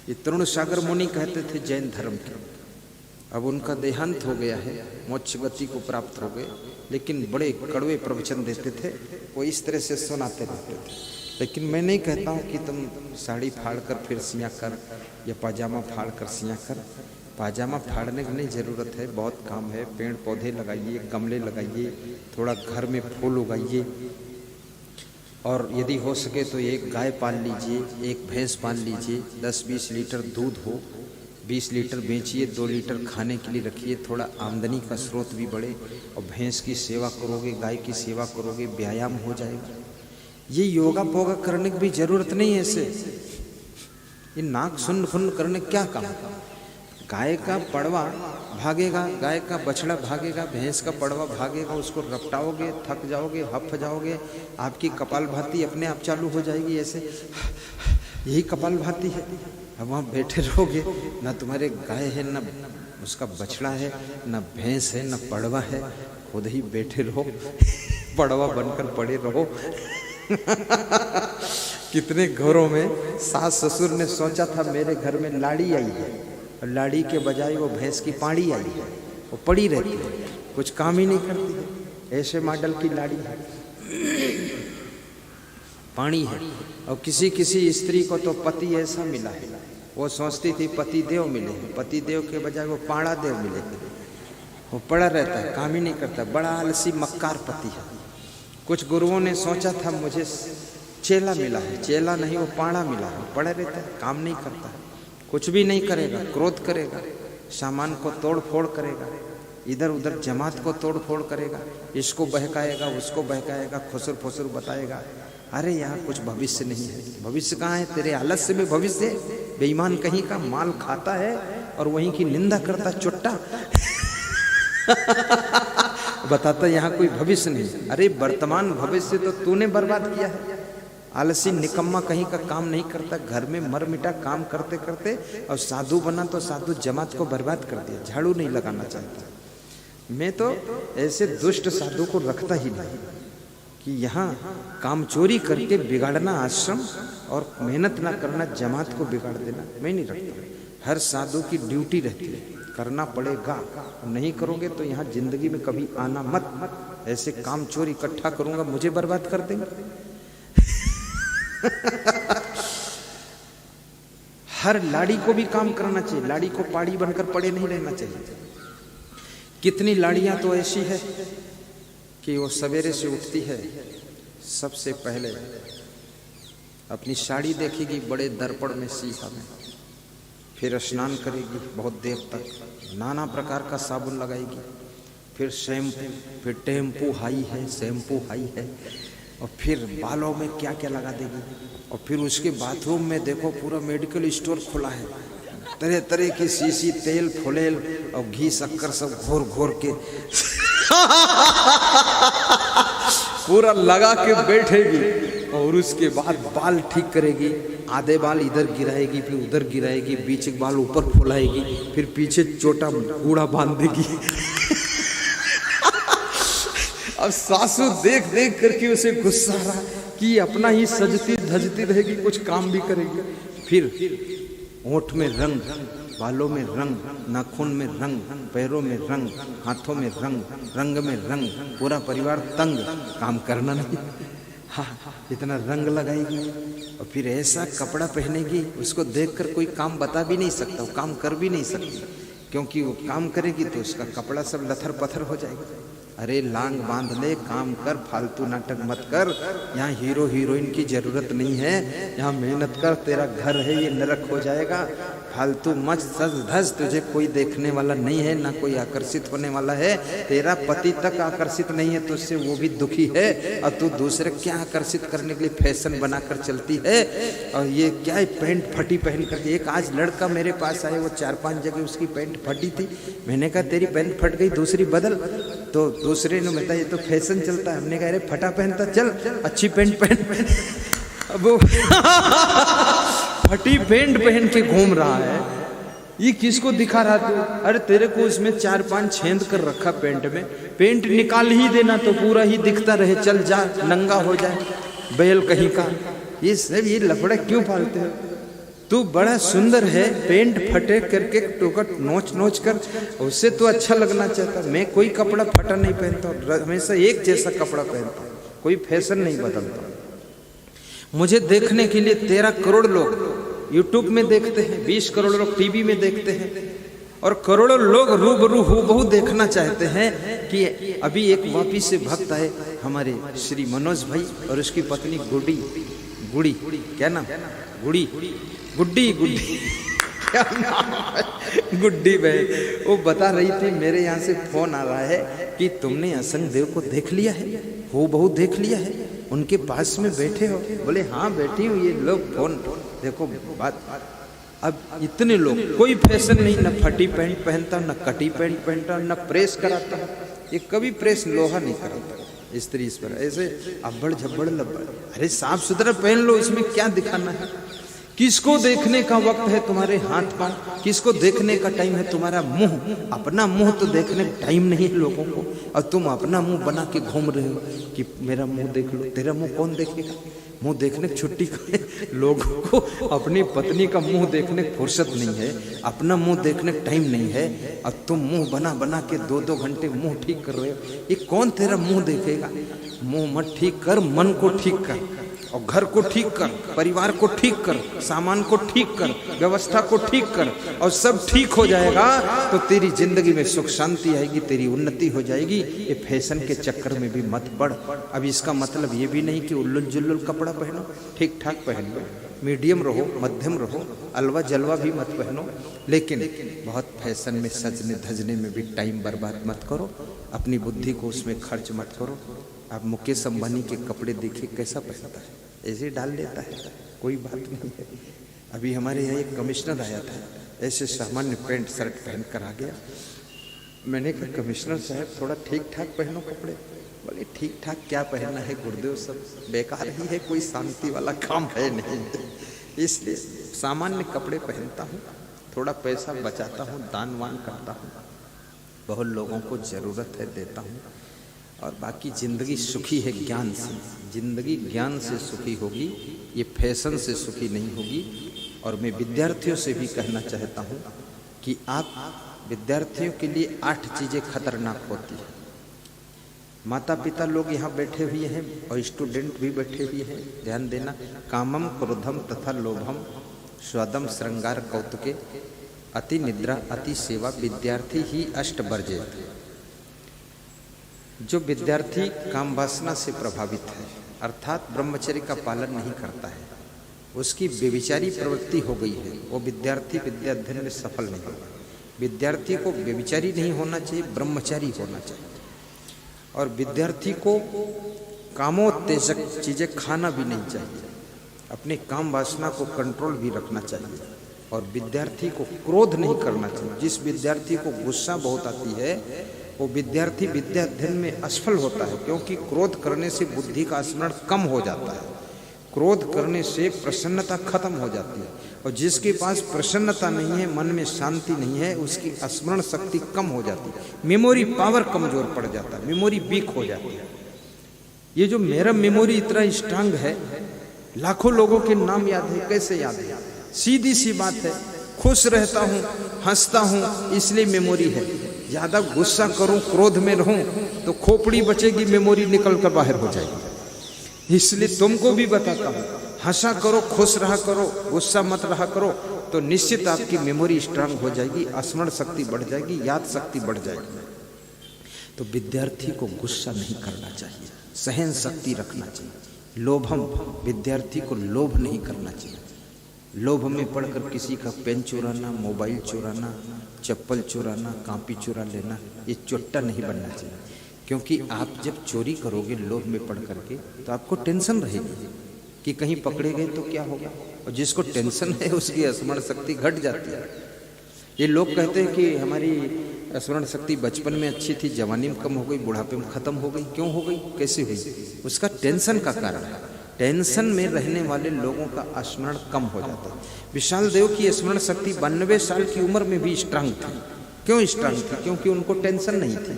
[SPEAKER 1] ये तरुण सागर मुनि कहते थे जैन धर्म के। अब उनका देहांत हो गया है, मोक्ष गति को प्राप्त हो गए, लेकिन बड़े कड़वे प्रवचन देते थे, वो इस तरह से सुनाते रहते थे। लेकिन मैं नहीं कहता हूँ कि तुम साड़ी फाड़ कर फिर सिया कर, या पाजामा फाड़ कर सिया कर। पाजामा फाड़ने की नहीं ज़रूरत है, बहुत काम है। पेड़ पौधे लगाइए, गमले लगाइए, थोड़ा घर में फूल उगाइए, और यदि हो सके तो एक गाय पाल लीजिए, एक भैंस पाल लीजिए, 10-20 लीटर दूध हो, 20 लीटर बेचिए, 2 लीटर खाने के लिए रखिए, थोड़ा आमदनी का स्रोत भी बढ़े। और भैंस की सेवा करोगे, गाय की सेवा करोगे, व्यायाम हो जाएगा। ये योगा पोगा करने की भी जरूरत नहीं है। ऐसे ये नाक सुन्न फुन्न करने क्या काम? गाय का पड़वा भागेगा, गाय का बछड़ा भागेगा, भैंस का पड़वा भागेगा, उसको रपटाओगे, थक जाओगे, हफ जाओगे, आपकी कपालभाति अपने आप चालू हो जाएगी। ऐसे यही कपालभाति है। अब वहाँ बैठे रहोगे, ना तुम्हारे गाय है, ना उसका बछड़ा है, ना भैंस है, ना पड़वा है, खुद ही बैठे रहो, पड़वा बनकर पड़े रहो। कितने घरों में सास ससुर ने सोचा था मेरे घर में लाड़ी आई है, और लाड़ी के बजाय वो भैंस की पाड़ी आई है, वो पड़ी रहती है, कुछ काम ही नहीं करती है। ऐसे मॉडल की लाड़ी है, पानी है। और किसी किसी स्त्री को तो पति ऐसा मिला है, वो सोचती थी पति देव मिले, पति देव के बजाय वो पाड़ा देव मिले। वो पड़ा रहता है, काम ही नहीं करता, बड़ा आलसी मक्कार पति है। कुछ गुरुओं ने सोचा था मुझे चेला मिला है, चेला नहीं वो पाड़ा मिला है, पड़ा रहता है, काम नहीं करता, कुछ भी नहीं करेगा, क्रोध करेगा, सामान को तोड़ फोड़ करेगा, इधर उधर जमात को तोड़ फोड़ करेगा, इसको बहकाएगा उसको बहकाएगा, खुसुर फुसुर बताएगा। अरे यहाँ कुछ भविष्य नहीं है। भविष्य कहाँ है? तेरे आलस्य में भविष्य है। बेईमान कहीं का माल खाता है और वहीं की निंदा करता चुट्टा बताता यहाँ कोई भविष्य नहीं। अरे वर्तमान भविष्य तो तूने बर्बाद किया है। आलसी निकम्मा कहीं का काम नहीं करता, घर में मर मिटा काम करते करते, और साधु बना तो साधु जमात को बर्बाद कर दिया, झाड़ू नहीं लगाना चाहता। मैं तो ऐसे दुष्ट साधु को रखता ही नहीं कि यहाँ काम चोरी करके बिगाड़ना आश्रम और मेहनत ना करना जमात को बिगाड़ देना, मैं नहीं रखता। हर साधु की ड्यूटी रहती है, करना पड़ेगा, नहीं करोगे तो यहाँ जिंदगी में कभी आना मत। ऐसे काम चोरी इकट्ठा करूंगा मुझे बर्बाद कर देंगे। हर लाड़ी को भी काम करना चाहिए, लाड़ी को पाड़ी बनकर पड़े नहीं रहना चाहिए। कितनी लाड़ियां तो ऐसी है कि वो सवेरे से उठती है, सबसे पहले अपनी साड़ी देखेगी बड़े दर्पण में शीशा में, फिर स्नान करेगी बहुत देर तक, नाना प्रकार का साबुन लगाएगी, फिर शैम्पू, फिर टेम्पू हाई है, शैम्पू हाई है, और फिर बालों में क्या क्या लगा देगी। और फिर उसके बाथरूम में देखो पूरा मेडिकल स्टोर खुला है, तरह तरह की शीशी, तेल, फुलेल और घी शक्कर सब घोर घोर के पूरा लगा के बैठेगी। और उसके बाद बाल ठीक करेगी, आधे बाल इधर गिराएगी, फिर उधर गिराएगी, बीच के बाल ऊपर फुलाएगी, फिर पीछे छोटा कूड़ा बांध देगी। अब सासू देख देख करके उसे गुस्सा आ रहा कि अपना ही सजती धजती रहेगी, कुछ काम भी करेगी। फिर होंठ में रंग, बालों में रंग, नाखून में रंग, पैरों में रंग, हाथों में रंग, रंग में रंग, पूरा परिवार तंग, काम करना नहीं। हाँ, इतना रंग लगाएगी और फिर ऐसा कपड़ा पहनेगी, उसको देखकर कोई काम बता भी नहीं सकता, वो काम कर भी नहीं सकती, क्योंकि वो काम करेगी तो उसका कपड़ा सब लथर पथर हो जाएगा। अरे लांग बांध ले, काम कर, फालतू नाटक मत कर। यहाँ हीरो हीरोइन की जरूरत नहीं है, यहाँ मेहनत कर, तेरा घर है ये नरक हो जाएगा। फालतू मच सज धज, तुझे कोई देखने वाला नहीं है, ना कोई आकर्षित होने वाला है। तेरा पति तक आकर्षित नहीं है, तुझसे वो भी दुखी है, और तू दूसरे क्या आकर्षित करने के लिए फैशन बनाकर चलती है। और ये क्या है, पैंट फटी पहन करके। एक आज लड़का मेरे पास आए, वो 4-5 जगह उसकी पैंट फटी थी। मैंने कहा तेरी पैंट फट गई, दूसरी बदल। तो दूसरे ने बताया ये तो फैशन चलता है। हमने कहा अरे फटा पहनता चल, अच्छी पैंट पहन। अब वो फटी पैंट पहन के घूम रहा है, ये किसको दिखा रहा तू? अरे तेरे को उसमें 4-5 छेद कर रखा पैंट में, पैंट निकाल ही देना तो पूरा ही दिखता रहे, चल जा, नंगा हो जाए, बैल कहीं का। ये सब ये लफड़ा क्यों पालते हो? तू बड़ा सुंदर है, पेंट फटे करके टोकट नोच नोच कर, उससे तो अच्छा लगना चाहता। मैं कोई कपड़ा फटा नहीं पहनता, हमेशा एक जैसा कपड़ा पहनता, कोई फैशन नहीं बदलता। मुझे देखने के लिए 13 करोड़ लोग यूट्यूब में देखते हैं, 20 करोड़ लोग टीवी में देखते हैं, और करोड़ों लोग रूबरू हूबहू देखना चाहते हैं कि अभी एक वापी से भक्त आए हमारे श्री मनोज भाई और उसकी पत्नी गुड़ी, क्या नाम? गुड्डी क्या नाम है? गुड्डी भाई, वो बता रही थी मेरे यहाँ से फोन आ रहा है कि तुमने असंग देव को देख लिया है, हूबहू देख लिया है, उनके पास में बैठे हो? बोले हाँ बैठी हूँ। ये लोग फोन देखो बात। अब इतने लोग, कोई फैशन नहीं, न फटी पैंट पहनता, न कटी पैंट पहनता, न प्रेस कराता। ये कभी प्रेस लोहा नहीं कराता स्त्री इस पर, ऐसे अब्बड़ झब्बड़ लब्बड़। अरे साफ सुथरा पहन लो, इसमें क्या दिखाना है? किसको देखने का वक्त है तुम्हारे हाथ पांव? किसको देखने का टाइम है तुम्हारा मुंह? अपना मुंह तो देखने का टाइम नहीं है लोगों को, और तुम अपना मुंह बना के घूम रहे हो कि मेरा मुंह देख लो। तेरा मुंह कौन देखेगा? मुंह देखने की छुट्टी का लोगों को अपनी पत्नी का मुंह देखने की फुर्सत नहीं है, अपना मुंह देखने का टाइम नहीं है, और तुम मुंह बना बना के 2-2 घंटे मुंह ठीक कर रहे हो। ये कौन तेरा मुंह देखेगा? मुंह मत ठीक कर, मन को ठीक कर, और घर को ठीक कर, परिवार को ठीक कर, सामान को ठीक कर, व्यवस्था को ठीक कर, और सब ठीक हो जाएगा तो तेरी जिंदगी में सुख शांति आएगी, तेरी उन्नति हो जाएगी। ये फैशन के चक्कर में भी मत पड़। अब इसका मतलब ये भी नहीं कि उल्लुल जुल्लुल कपड़ा पहनो, ठीक ठाक पहन लो, मीडियम रहो, मध्यम रहो, अलवा जलवा भी मत पहनो, लेकिन बहुत फैशन में सजने धजने में भी टाइम बर्बाद मत करो, अपनी बुद्धि को उसमें खर्च मत करो। आप मुकेश अंबानी के कपड़े देखिए कैसा पहनता है, ऐसे डाल लेता है, कोई बात नहीं है। अभी हमारे यहाँ एक कमिश्नर आया था, ऐसे सामान्य पैंट शर्ट पहन कर आ गया। मैंने कहा कमिश्नर साहब थोड़ा ठीक ठाक पहनो कपड़े। बोले ठीक ठाक क्या पहनना है गुरुदेव, सब बेकार ही है, कोई शांति वाला काम है नहीं, इसलिए सामान्य कपड़े पहनता हूँ, थोड़ा पैसा बचाता हूँ, दान वान करता हूँ, बहुत लोगों को ज़रूरत है देता हूँ, और बाकी जिंदगी सुखी है ज्ञान से। जिंदगी ज्ञान से सुखी होगी, ये फैशन से सुखी नहीं होगी। और मैं विद्यार्थियों से भी कहना चाहता हूँ कि आप विद्यार्थियों के लिए 8 चीज़ें खतरनाक होती हैं। माता पिता लोग यहाँ बैठे हुए हैं और स्टूडेंट भी बैठे हुए हैं, ध्यान देना। कामम क्रोधम तथा लोभम स्वदम श्रृंगार कौतुके अति निद्रा अति सेवा विद्यार्थी ही अष्ट वर्जेत। जो विद्यार्थी काम वासना से प्रभावित है, अर्थात ब्रह्मचर्य का पालन नहीं करता है, उसकी व्यभिचारी प्रवृत्ति हो गई है, वो विद्यार्थी विद्या अध्ययन में सफल नहीं होगा। विद्यार्थी को व्यभिचारी नहीं होना चाहिए, ब्रह्मचारी होना चाहिए। और विद्यार्थी को कामोत्तेजक चीज़ें खाना भी नहीं चाहिए, अपने काम वासना को कंट्रोल भी रखना चाहिए। और विद्यार्थी को क्रोध नहीं करना चाहिए। जिस विद्यार्थी को गुस्सा बहुत आती है वो विद्यार्थी विद्या अध्ययन में असफल होता है, क्योंकि क्रोध करने से बुद्धि का स्मरण कम हो जाता है, क्रोध करने से प्रसन्नता खत्म हो जाती है। और जिसके पास प्रसन्नता नहीं है, मन में शांति नहीं है, उसकी स्मरण शक्ति कम हो जाती है, मेमोरी पावर कमजोर पड़ जाता है, मेमोरी वीक हो जाती है। ये जो मेरा मेमोरी इतना स्ट्रांग है, लाखों लोगों के नाम याद है, कैसे याद है? सीधी सी बात है, खुश रहता हूँ, हंसता हूँ, इसलिए मेमोरी है। ज्यादा गुस्सा करूं, क्रोध में रहूं तो खोपड़ी बचेगी, मेमोरी निकल कर बाहर हो जाएगी। इसलिए तुमको भी बताता हूं, हंसा करो, खुश रहा करो, गुस्सा मत रहा करो, तो निश्चित आपकी मेमोरी स्ट्रांग हो जाएगी, स्मरण शक्ति बढ़ जाएगी, याद शक्ति बढ़ जाएगी। तो विद्यार्थी को गुस्सा नहीं करना चाहिए, सहन शक्ति रखना चाहिए। लोभम, विद्यार्थी को लोभ नहीं करना चाहिए। लोभ में पढ़कर किसी का पेन चुराना, मोबाइल चुराना, चप्पल चुराना, कॉपी चुरा लेना, ये चुट्टा नहीं बनना चाहिए। क्योंकि आप जब चोरी करोगे लोभ में पढ़ करके, तो आपको टेंशन रहेगी कि कहीं पकड़े गए तो क्या होगा। और जिसको टेंशन है उसकी स्मरण शक्ति घट जाती है। ये लोग कहते हैं कि हमारी स्मरण शक्ति बचपन में अच्छी थी, जवानी में कम हो गई, बुढ़ापे में खत्म हो गई। क्यों हो गई, कैसे हुई? उसका टेंशन का कारण है। टेंशन में रहने वाले लोगों का स्मरण कम हो जाता है। विशाल देव की स्मरण शक्ति 92 साल की उम्र में भी स्ट्रांग थी। क्यों स्ट्रांग थी? क्योंकि उनको टेंशन नहीं थी।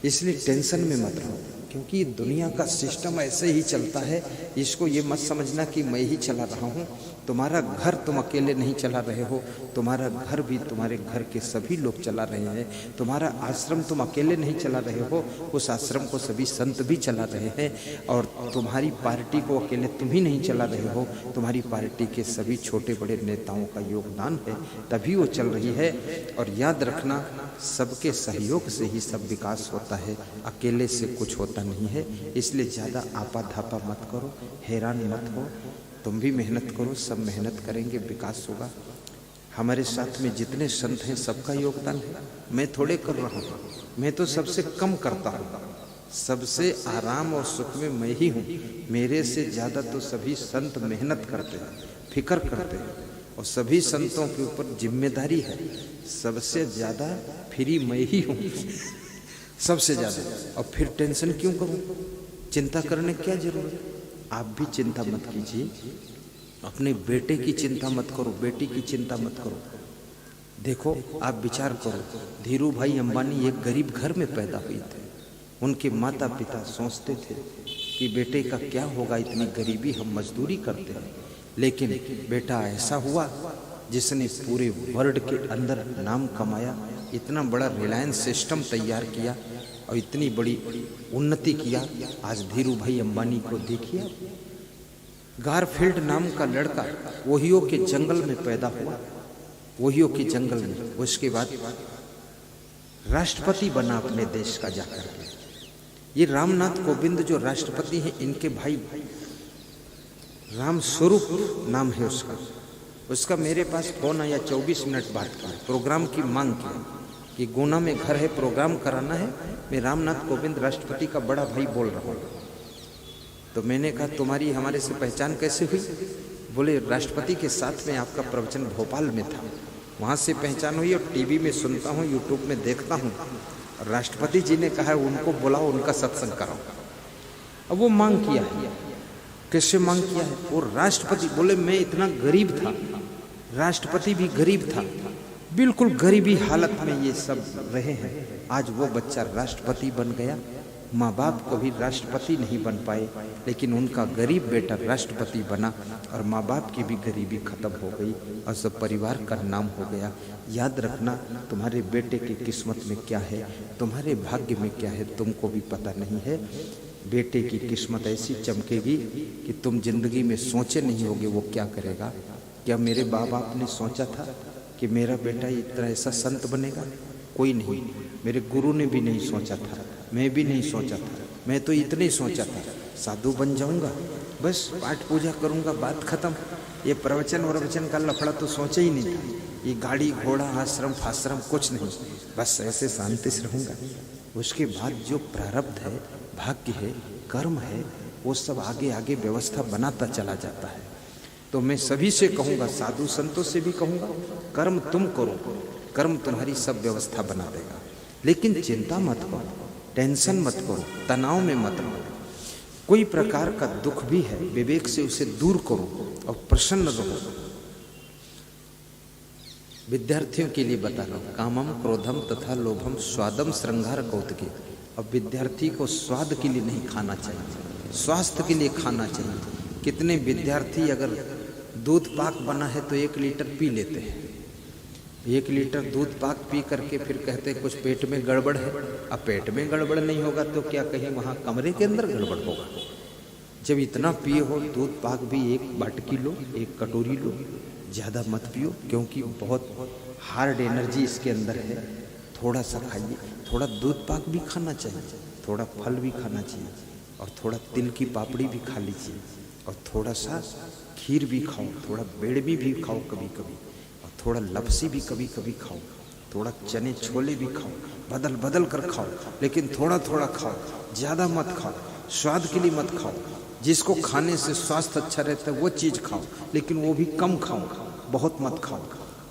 [SPEAKER 1] इसलिए टेंशन में मत रहो, क्योंकि दुनिया का सिस्टम ऐसे ही चलता है। इसको ये मत समझना कि मैं ही चला रहा हूँ। तुम्हारा घर तुम अकेले नहीं चला रहे हो, तुम्हारा घर भी तुम्हारे घर के सभी लोग चला रहे हैं। तुम्हारा आश्रम तुम अकेले नहीं चला रहे हो, उस आश्रम को सभी संत भी चला रहे हैं। और तुम्हारी पार्टी को अकेले तुम ही नहीं चला रहे हो, तुम्हारी पार्टी के सभी छोटे बड़े नेताओं का योगदान है, तभी वो चल रही है। और याद रखना, सबके सहयोग से ही सब विकास होता है, अकेले से कुछ होता नहीं है। इसलिए ज़्यादा आपाधापा मत करो, हैरान मत हो। तुम भी मेहनत करो, सब मेहनत करेंगे, विकास होगा। हमारे साथ में जितने संत हैं सबका योगदान है। मैं थोड़े कर रहा हूँ, मैं तो सबसे कम करता हूँ। सबसे आराम और सुख में मैं ही हूँ। मेरे से ज़्यादा तो सभी संत मेहनत करते हैं, फिक्र करते हैं, और सभी संतों के ऊपर जिम्मेदारी है। सबसे ज़्यादा फ्री मैं ही हूँ, सबसे ज़्यादा। और फिर टेंशन क्यों करूँ? चिंता करने क्या जरूरत? आप भी चिंता मत कीजिए। अपने बेटे की चिंता मत करो, बेटी की चिंता मत करो। देखो, आप विचार करो, धीरू भाई अंबानी एक गरीब घर में पैदा हुए थे। उनके माता पिता सोचते थे कि बेटे का क्या होगा, इतनी गरीबी, हम मजदूरी करते हैं। लेकिन बेटा ऐसा हुआ जिसने पूरे वर्ल्ड के अंदर नाम कमाया, इतना बड़ा रिलायंस सिस्टम तैयार किया और इतनी बड़ी उन्नति किया। आज धीरू भाई अंबानी को देखिए, गारफील्ड नाम का लड़का ओहियो के जंगल में पैदा हुआ, ओहियो के जंगल में, उसके बाद राष्ट्रपति बना अपने देश का जाकर के। ये रामनाथ कोविंद जो राष्ट्रपति हैं, इनके भाई राम स्वरूप नाम है उसका मेरे पास फोन आया, 24 मिनट बात किया, प्रोग्राम की मांग की कि गुना में घर है, प्रोग्राम कराना है, मैं रामनाथ कोविंद राष्ट्रपति का बड़ा भाई बोल रहा हूँ। तो मैंने कहा तुम्हारी हमारे से पहचान कैसे हुई? बोले राष्ट्रपति के साथ में आपका प्रवचन भोपाल में था, वहाँ से पहचान हुई और टीवी में सुनता हूँ, यूट्यूब में देखता हूँ। राष्ट्रपति जी ने कहा उनको बुलाओ, उनका सत्संग कराओ। अब वो मांग किया है, कैसे मांग किया है? वो राष्ट्रपति बोले मैं इतना गरीब था, राष्ट्रपति भी गरीब था, बिल्कुल गरीबी हालत में ये सब रहे हैं। आज वो बच्चा राष्ट्रपति बन गया। माँ बाप कभी राष्ट्रपति नहीं बन पाए, लेकिन उनका गरीब बेटा राष्ट्रपति बना और माँ बाप की भी गरीबी खत्म हो गई और सब परिवार का नाम हो गया। याद रखना, तुम्हारे बेटे की किस्मत में क्या है, तुम्हारे भाग्य में क्या है, तुमको भी पता नहीं है। बेटे की किस्मत ऐसी चमकेगी कि तुम जिंदगी में सोचे नहीं होगे वो क्या करेगा। क्या मेरे बाप बाप ने सोचा था कि मेरा बेटा इतना ऐसा संत बनेगा? कोई नहीं। मेरे गुरु ने भी नहीं सोचा था, मैं भी नहीं सोचा था। मैं तो इतना ही सोचा था साधु बन जाऊंगा, बस पाठ पूजा करूंगा, बात खत्म। ये प्रवचन का लफड़ा तो सोचा ही नहीं था। ये गाड़ी घोड़ा आश्रम फाश्रम कुछ नहीं, बस ऐसे शांति से रहूंगा। उसके बाद जो प्रारब्ध है, भाग्य है, कर्म है, वो सब आगे आगे व्यवस्था बनाता चला जाता है। तो मैं सभी से कहूँगा, साधु संतों से भी कहूँगा, कर्म तुम करो, कर्म तुम्हारी सब व्यवस्था बना देगा। लेकिन चिंता मत करो, टेंशन मत करो, तनाव में मत रहो। कोई प्रकार का दुख भी है, विवेक से उसे दूर करो और प्रसन्न रहो। विद्यार्थियों के लिए बता रहा हूँ, कामम क्रोधम तथा लोभम स्वादम श्रृंगार कौतुके। अब विद्यार्थी को स्वाद के लिए नहीं खाना चाहिए, स्वास्थ्य के लिए खाना चाहिए। कितने विद्यार्थी अगर दूध पाक बना है तो 1 लीटर पी लेते हैं, 1 लीटर दूध पाक पी करके फिर कहते हैं कुछ पेट में गड़बड़ है। अब पेट में गड़बड़ नहीं होगा तो क्या कहीं वहाँ कमरे के अंदर गड़बड़ होगा? जब इतना पिए हो, दूध पाक भी 1 बाटकी लो, 1 कटोरी लो, ज़्यादा मत पियो, क्योंकि बहुत हार्ड एनर्जी इसके अंदर है। थोड़ा सा खाइए, थोड़ा दूध पाक भी खाना चाहिए, थोड़ा फल भी खाना चाहिए, और थोड़ा तिल की पापड़ी भी खा लीजिए, और थोड़ा सा खीर भी खाओ, थोड़ा बेड़मी भी खाओ कभी कभी, और थोड़ा लपसी भी कभी कभी खाओ, थोड़ा चने छोले भी खाओ, बदल बदल कर खाओ, लेकिन थोड़ा थोड़ा खाओ, ज़्यादा मत खाओ। स्वाद के लिए मत खाओ, जिसको खाने से स्वास्थ्य अच्छा रहता है वो चीज़ खाओ, लेकिन वो भी कम खाओ, बहुत मत खाओ।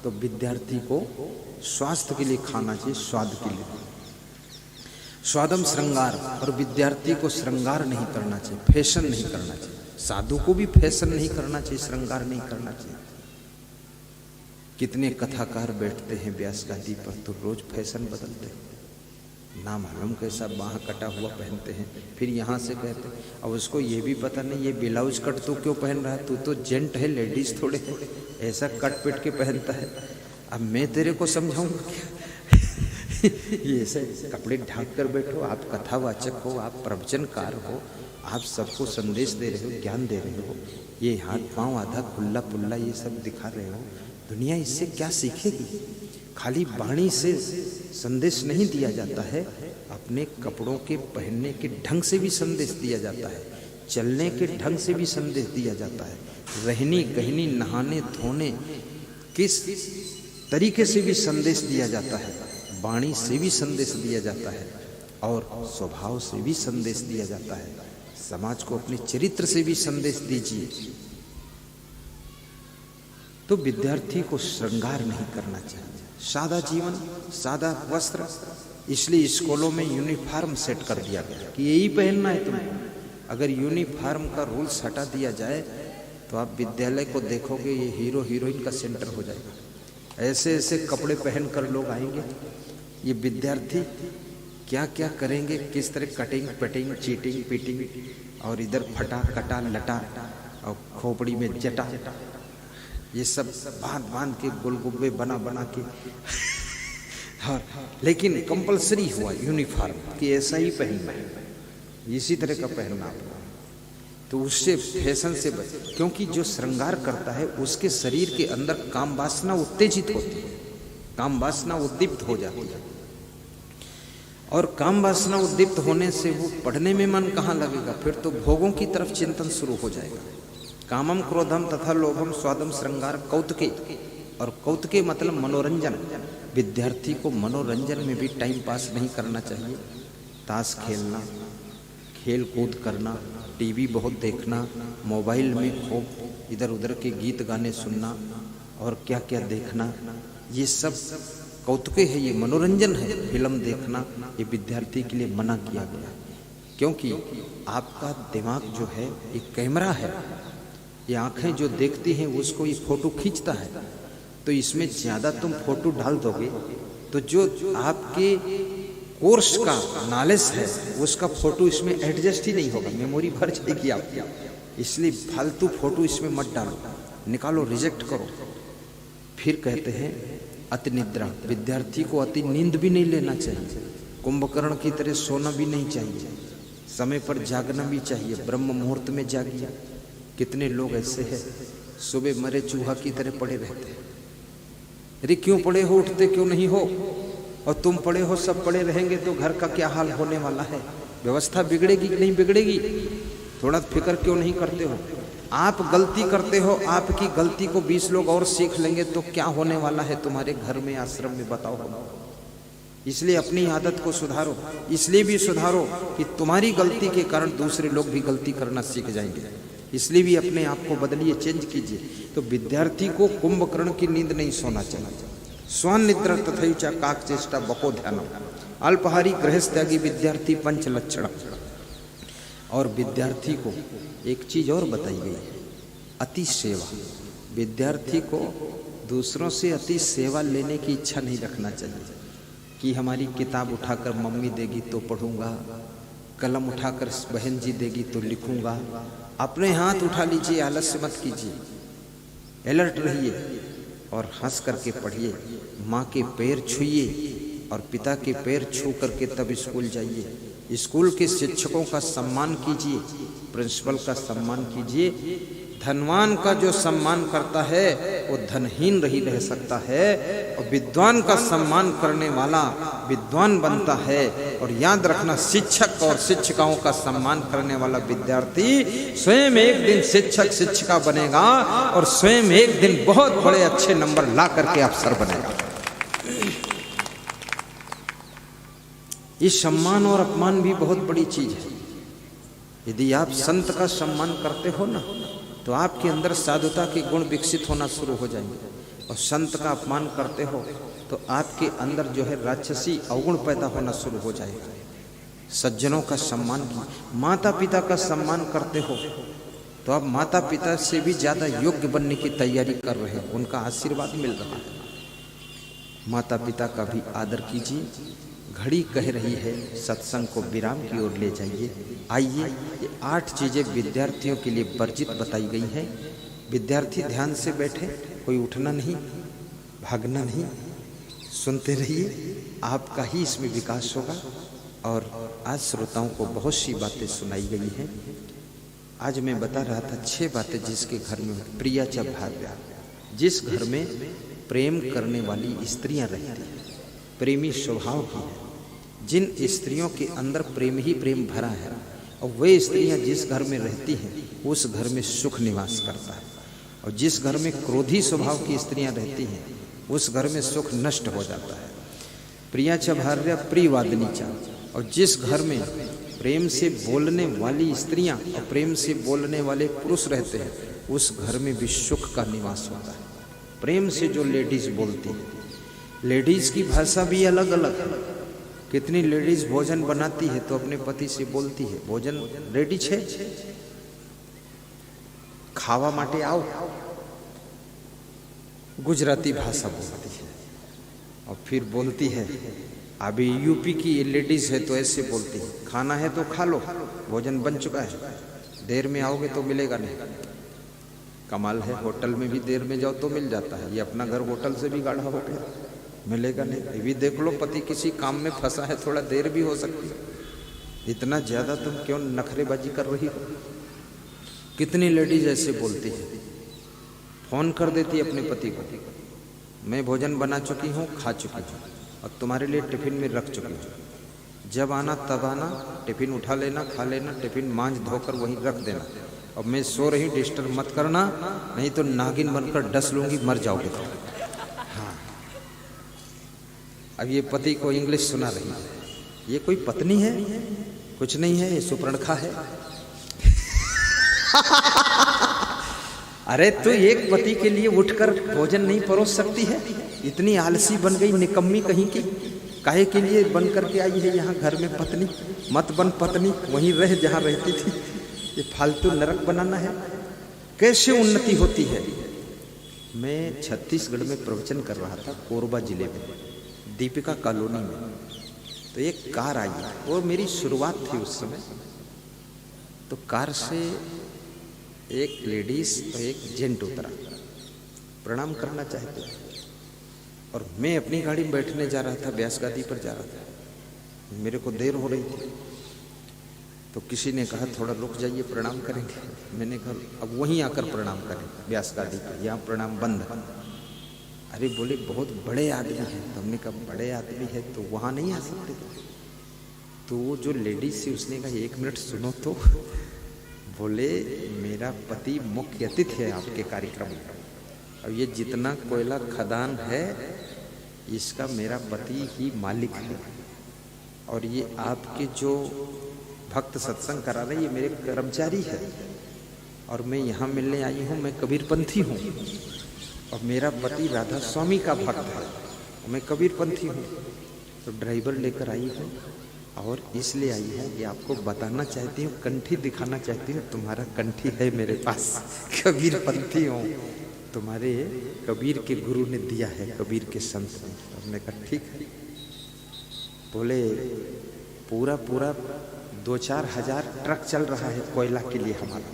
[SPEAKER 1] तो विद्यार्थी को स्वास्थ्य के लिए खाना चाहिए, स्वाद के लिए। स्वादम श्रृंगार, और विद्यार्थी को श्रृंगार नहीं करना चाहिए, फैशन नहीं करना चाहिए। साधु को भी फैशन नहीं करना चाहिए, श्रृंगार नहीं करना चाहिए। कितने कथाकार बैठते हैं व्यास गादी पर तो रोज फैशन बदलते हैं, ना मालूम कैसा बाह कटा हुआ पहनते हैं। फिर यहाँ से कहते हैं, अब उसको ये भी पता नहीं ये ब्लाउज कट तो क्यों पहन रहा है, तू तो जेंट है, लेडीज थोड़े है, ऐसा कट पिट के पहनता है। अब मैं तेरे को समझाऊंगा क्या? ये ऐसे कपड़े ढाक कर बैठो, आप कथावाचक हो, आप प्रवचनकार हो, आप सबको संदेश दे रहे हो, ज्ञान दे रहे हो। ये हाथ पांव आधा खुल्ला पुल्ला ये सब दिखा रहे हो, दुनिया इससे क्या सीखेगी? खाली वाणी से संदेश नहीं दिया जाता है, अपने कपड़ों के पहनने के ढंग से भी संदेश दिया जाता है, चलने के ढंग से भी संदेश दिया जाता है, रहनी कहनी नहाने धोने किस तरीके से भी संदेश दिया जाता है, वाणी से भी संदेश दिया जाता है, और स्वभाव से भी संदेश दिया जाता है। समाज को अपने चरित्र से भी संदेश दीजिए। तो विद्यार्थी को श्रृंगार नहीं करना चाहिए, सादा जीवन, सादा वस्त्र। इसलिए स्कूलों में यूनिफॉर्म सेट कर दिया गया कि यही पहनना है तुमको। अगर यूनिफॉर्म का रूल्स हटा दिया जाए तो आप विद्यालय को देखोगे ये हीरो हीरोइन का सेंटर हो जाएगा। ऐसे ऐसे कपड़े पहनकर लोग आएंगे। ये विद्यार्थी क्या क्या करेंगे, किस तरह कटिंग पेटिंग चीटिंग पीटिंग, और इधर फटा कटा लटा और खोपड़ी में जटा, ये सब बांध बांध के गुलगुब्बे बना बना के और लेकिन कंपलसरी हुआ यूनिफॉर्म कि ऐसा ही पहनना है, इसी तरह का पहनना आपको। तो उससे फैशन से बच, क्योंकि जो श्रृंगार करता है उसके शरीर के अंदर काम वासना उत्तेजित होती है, काम वासना उद्दीप्त हो जाती है, और काम वासना उद्दीप्त होने से वो पढ़ने में मन कहाँ लगेगा, फिर तो भोगों की तरफ चिंतन शुरू हो जाएगा। कामम क्रोधम तथा लोभम स्वादम श्रृंगार कौतुके, और कौतुके मतलब मनोरंजन। विद्यार्थी को मनोरंजन में भी टाइम पास नहीं करना चाहिए। ताश खेलना, खेल कूद करना, टीवी बहुत देखना, मोबाइल में खूब इधर उधर के गीत गाने सुनना और क्या क्या देखना, ये सब कौतुके है, ये मनोरंजन है। फिल्म देखना ये विद्यार्थी के लिए मना किया गया, क्योंकि आपका दिमाग जो है एक कैमरा है, ये आंखें जो देखती हैं उसको ये फोटो खींचता है। तो इसमें ज़्यादा तुम फोटो डाल दोगे तो जो आपके कोर्स का नॉलेज है उसका फोटो इसमें एडजस्ट ही नहीं होगा, मेमोरी भर जाएगी आपकी। इसलिए फालतू फोटो इसमें मत डालो, निकालो, रिजेक्ट करो। फिर कहते हैं अति निद्रा, विद्यार्थी को अति नींद भी नहीं लेना चाहिए, कुंभकर्ण की तरह सोना भी नहीं चाहिए, समय पर जागना भी चाहिए, ब्रह्म मुहूर्त में जागिए। कितने लोग ऐसे हैं सुबह मरे चूहा की तरह पड़े रहते हैं। अरे क्यों पड़े हो, उठते क्यों नहीं हो? और तुम पड़े हो, सब पड़े रहेंगे तो घर का क्या हाल होने वाला है? व्यवस्था बिगड़ेगी कि नहीं बिगड़ेगी? थोड़ा फिक्र क्यों नहीं करते हो? आप गलती करते हो, आपकी गलती को 20 लोग और सीख लेंगे तो क्या होने वाला है तुम्हारे घर में, आश्रम में, बताओ हम। इसलिए अपनी आदत को सुधारो, इसलिए भी सुधारो कि तुम्हारी गलती के कारण दूसरे लोग भी गलती करना सीख जाएंगे। इसलिए भी अपने आप को बदलिए, चेंज कीजिए। तो विद्यार्थी को कुंभकर्ण की नींद नहीं सोना चाहिए। स्वान निद्रा तथैचा काक चेष्टा बको ध्यानम, अल्पहारी गृहस्थ्यागी विद्यार्थी पंच लक्षण। और विद्यार्थी को एक चीज और बताई गई है, अति सेवा। विद्यार्थी को दूसरों से अति सेवा लेने की इच्छा नहीं रखना चाहिए कि हमारी किताब उठाकर मम्मी देगी तो पढ़ूंगा, कलम उठाकर बहन जी देगी तो लिखूंगा। अपने हाथ उठा लीजिए, आलस्य मत कीजिए, अलर्ट रहिए और हंस करके पढ़िए। माँ के पैर छूइए और पिता के पैर छू करके तब स्कूल जाइए। स्कूल के शिक्षकों का सम्मान कीजिए, प्रिंसिपल का सम्मान कीजिए। धनवान का जो सम्मान करता है वो धनहीन नहीं रह सकता है, और विद्वान का सम्मान करने वाला विद्वान बनता है। और याद रखना, शिक्षक और शिक्षिकाओं का सम्मान करने वाला विद्यार्थी स्वयं एक दिन शिक्षक शिक्षिका बनेगा और स्वयं एक दिन बहुत बड़े अच्छे नंबर ला करके अफसर बनेगा। ये सम्मान और अपमान भी बहुत बड़ी चीज है। यदि आप संत का सम्मान करते हो ना, तो आपके अंदर साधुता के गुण विकसित होना शुरू हो जाएंगे। और संत का अपमान करते हो तो आपके अंदर जो है राक्षसी अवगुण पैदा होना शुरू हो जाएगा। सज्जनों का सम्मान की, माता पिता का सम्मान करते हो तो आप माता पिता से भी ज्यादा योग्य बनने की तैयारी कर रहे हो, उनका आशीर्वाद मिल रहा है। माता पिता का भी आदर कीजिए। घड़ी कह रही है सत्संग को विराम की ओर ले जाइए। आइए, ये 8 चीजें विद्यार्थियों के लिए वर्जित बताई गई हैं। विद्यार्थी ध्यान से बैठे, कोई उठना नहीं, भागना नहीं, सुनते रहिए, आपका ही इसमें विकास होगा। और आज श्रोताओं को बहुत सी बातें सुनाई गई हैं। आज मैं बता रहा था 6 बातें जिसके घर में प्रिया च भार्या, जिस घर में प्रेम करने वाली स्त्रियां रहती हैं, प्रेमी स्वभाव की है, जिन स्त्रियों के अंदर प्रेम ही प्रेम भरा है, और वे स्त्रियां जिस घर में रहती हैं उस घर में सुख निवास करता है। और जिस घर में क्रोधी स्वभाव की स्त्रियां रहती हैं उस घर में सुख नष्ट हो जाता है। प्रिया च भार्या प्रियवादिनी च। और जिस घर में प्रेम से बोलने वाली स्त्रियां और प्रेम से बोलने वाले पुरुष रहते हैं उस घर में भी सुख का निवास होता है। प्रेम से जो लेडीज बोलती है, लेडीज की भाषा भी अलग अलग है। कितनी लेडीज भोजन बनाती है तो अपने पति से बोलती है, भोजन रेडी छे, खावा माटे आओ, गुजराती भाषा बोलती है। और फिर बोलती है अभी यूपी की लेडीज है तो ऐसे बोलती है, खाना है तो खा लो, भोजन बन चुका है, देर में आओगे तो मिलेगा नहीं। कमाल है, होटल में भी देर में जाओ तो मिल जाता है, ये अपना घर होटल से भी गाढ़ा हो गया, मिलेगा नहीं। ये भी देख लो, पति किसी काम में फंसा है, थोड़ा देर भी हो सकती है, इतना ज्यादा तुम क्यों नखरेबाजी कर रही हो। कितनी लेडीज ऐसे बोलती है, फोन कर देती है अपने पति को, मैं भोजन बना चुकी हूँ, खा चुकी हूँ और तुम्हारे लिए टिफिन में रख चुकी हूँ, जब आना तब आना, टिफिन उठा लेना, खा लेना, टिफिन मांझ धोकर वहीं रख देना, अब मैं सो रही हूँ डिस्टर्ब मत करना, नहीं तो नागिन बनकर डस लूंगी, मर जाओगे तो। हाँ, अब ये पति को इंग्लिश सुना रही है, ये कोई पत्नी है? कुछ नहीं है, ये सुपर्णखा है। अरे तो एक पति के लिए उठकर भोजन नहीं परोस सकती है? इतनी आलसी बन गई, निकम्मी कहीं की, काहे के लिए बन करके आई है यहाँ घर में पत्नी? मत बन पत्नी, वहीं रह जहाँ रहती थी, ये फालतू नरक बनाना है। कैसे उन्नति होती है। मैं छत्तीसगढ़ में प्रवचन कर रहा था, कोरबा जिले में, दीपिका कॉलोनी में, तो एक कार आई, वो मेरी शुरुआत थी उस समय, तो कार से एक लेडीज और एक जेंट उतरा, प्रणाम करना चाहते थे, और मैं अपनी गाड़ी में बैठने जा रहा था, व्यास गादी पर जा रहा था, मेरे को देर हो रही थी, तो किसी ने कहा थोड़ा रुक जाइए, प्रणाम करेंगे। मैंने कहा अब वहीं आकर प्रणाम करें, व्यास गादी पर, यहाँ प्रणाम बंद है। अरे बोले बहुत बड़े आदमी हैं, तो हमने कहा बड़े आदमी है तो वहाँ नहीं आ सकते? तो वो जो लेडीज थी उसने कहा 1 मिनट सुनो तो, बोले मेरा पति मुख्य अतिथि है आपके कार्यक्रम में, अब ये जितना कोयला खदान है इसका मेरा पति ही मालिक है, और ये आपके जो भक्त सत्संग करा रहे ये मेरे कर्मचारी है, और मैं यहाँ मिलने आई हूँ, मैं कबीरपंथी हूँ, और मेरा पति राधा स्वामी का भक्त है, मैं कबीरपंथी हूँ, तो ड्राइवर लेकर आई हूँ, और इसलिए आई है कि आपको बताना चाहती हूँ, कंठी दिखाना चाहती हूँ, तुम्हारा कंठी है मेरे पास, कबीरपंथी हूँ, तुम्हारे कबीर के गुरु ने दिया है, कबीर के संत ने। हमने कहा ठीक है। बोले पूरा 2-4 हजार ट्रक चल रहा है कोयला के लिए हमारा,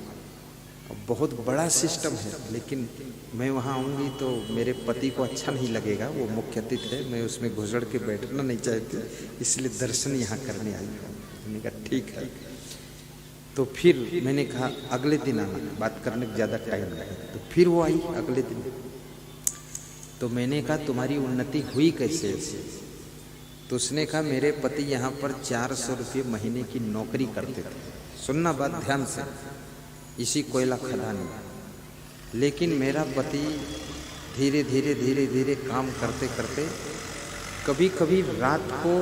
[SPEAKER 1] बहुत बड़ा सिस्टम है, लेकिन मैं वहाँ आऊँगी तो मेरे पति को अच्छा नहीं लगेगा, वो मुख्य अतिथि है, मैं उसमें घुसड़ के बैठना नहीं चाहती, इसलिए दर्शन यहाँ करने आई हूँ। मैंने कहा ठीक है। तो फिर मैंने कहा अगले दिन आना, बात करने में ज़्यादा टाइम लगे, तो फिर वो आई अगले दिन। तो मैंने कहा तुम्हारी उन्नति हुई कैसे ऐसे? तो उसने कहा मेरे पति यहाँ पर 400 रुपये महीने की नौकरी करते थे, सुनना बात ध्यान से, इसी कोयला खदान में, लेकिन मेरा पति धीरे धीरे काम करते करते कभी कभी रात को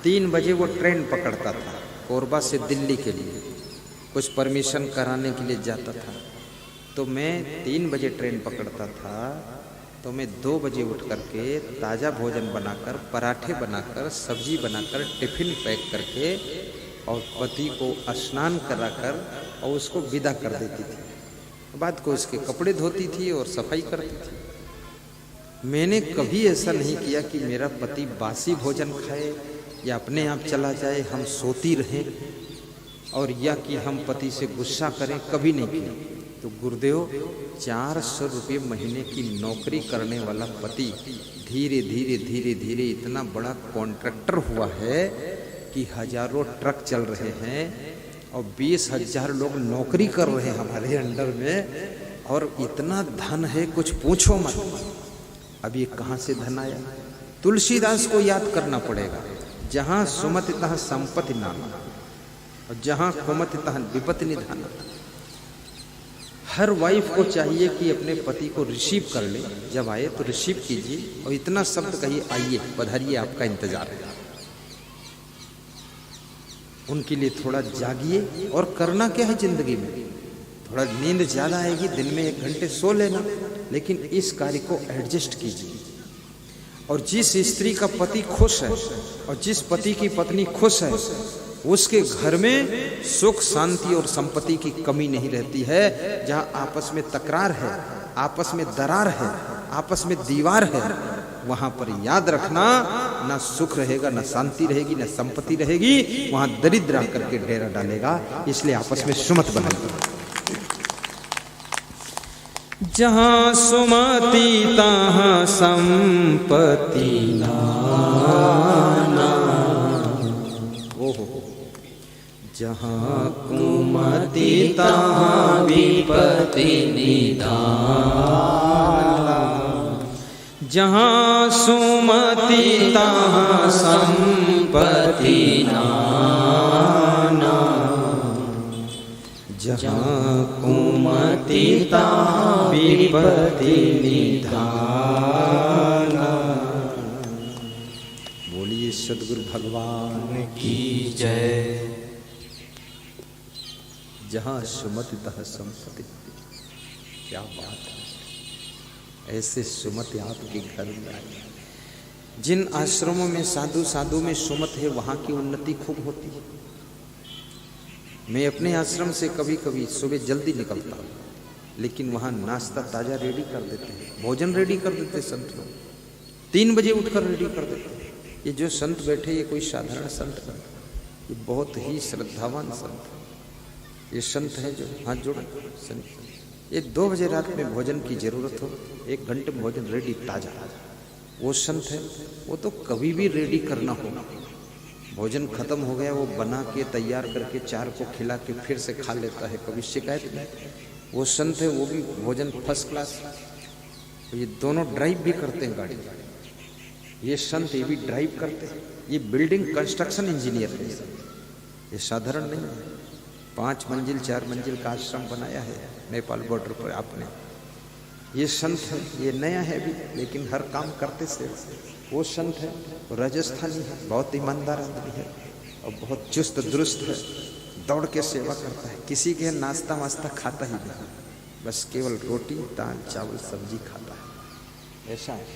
[SPEAKER 1] 3 बजे वो ट्रेन पकड़ता था, कोरबा से दिल्ली के लिए कुछ परमिशन कराने के लिए जाता था, तो मैं 3 बजे ट्रेन पकड़ता था, तो मैं 2 बजे उठ करके ताज़ा भोजन बनाकर, पराठे बनाकर, सब्जी बनाकर, टिफिन पैक करके और पति को स्नान कराकर और उसको विदा कर देती थी। बाद को उसके कपड़े धोती थी और सफाई करती थी। मैंने कभी ऐसा नहीं किया कि मेरा पति बासी भोजन खाए या अपने आप चला जाए, हम सोती रहें, और या कि हम पति से गुस्सा करें, कभी नहीं किया। तो गुरुदेव 400 रुपये महीने की नौकरी करने वाला पति धीरे धीरे इतना बड़ा कॉन्ट्रैक्टर हुआ है कि हजारों ट्रक चल रहे हैं और 20,000 लोग नौकरी कर रहे हैं हमारे अंडर में, और इतना धन है कुछ पूछो मत। अब ये कहाँ से धन आया? तुलसीदास को याद करना पड़ेगा, जहाँ सुमति तहाँ संपत्ति नाना, और जहाँ कुमति तहाँ विपत्ति निधाना। हर वाइफ को चाहिए कि अपने पति को रिसीव कर ले, जब आए तो रिसीव कीजिए और इतना शब्द कहिए आइए पधारिए, आपका इंतजार है। उनके लिए थोड़ा जागिए, और करना क्या है जिंदगी में, थोड़ा नींद ज्यादा आएगी, दिन में 1 घंटे सो लेना, लेकिन इस कार्य को एडजस्ट कीजिए। और जिस स्त्री का पति खुश है और जिस पति की पत्नी खुश है, उसके घर में सुख शांति और संपत्ति की कमी नहीं रहती है। जहां आपस में तकरार है, आपस में दरार है, आपस में दीवार है, वहां पर याद रखना ना सुख रहेगा, ना शांति रहेगी, ना संपत्ति रहेगी, वहां दरिद्र आकर के डेरा डालेगा। इसलिए आपस में सुमत बनाइए। जहां सुमति तहां संपत्ति नाना। ओहो, जहां कुमति तहां विपत्ति निधाना। जहां सुमति तहां संपत्ति नाना। जहां कुमति तहां विपत्ति निधाना। बोलिए सद्गुरु भगवान की जय। जहां सुमति तहां संपत्ति। क्या बात है, ऐसे सुमति आपके घर में आई। जिन आश्रमों में साधु में सुमत है, वहां की उन्नति खूब होती है। मैं अपने आश्रम से कभी कभी सुबह जल्दी निकलता हूँ, लेकिन वहाँ नाश्ता ताज़ा रेडी कर देते हैं, भोजन रेडी कर देते हैं संत लोग। 3 बजे उठकर रेडी कर देते हैं। ये जो संत बैठे, ये कोई साधारण संत नहीं, ये बहुत ही श्रद्धावान संत है। ये संत है जो हाथ जोड़े संत। ये 2 बजे रात में भोजन की जरूरत हो, 1 घंटे भोजन रेडी ताज़ा। वो संत है, वो तो कभी भी रेडी करना हो, भोजन खत्म हो गया वो बना के तैयार करके 4 को खिला के फिर से खा लेता है, कभी शिकायत नहीं। वो संत है, वो भी भोजन फर्स्ट क्लास। ये दोनों ड्राइव भी करते हैं गाड़ी। ये संत ये भी ड्राइव करते हैं। ये बिल्डिंग कंस्ट्रक्शन इंजीनियर है, ये साधारण नहीं है। 5 मंजिल 4 मंजिल का आश्रम बनाया है नेपाल बॉर्डर पर आपने। ये संत है, ये नया है अभी, लेकिन हर काम करते से। वो संत है, राजस्थानी है, बहुत ईमानदार आदमी है और बहुत चुस्त दुरुस्त है, दौड़ के सेवा करता है। किसी के नाश्ता वास्ता खाता ही नहीं, बस केवल रोटी दाल चावल सब्जी खाता है, ऐसा है।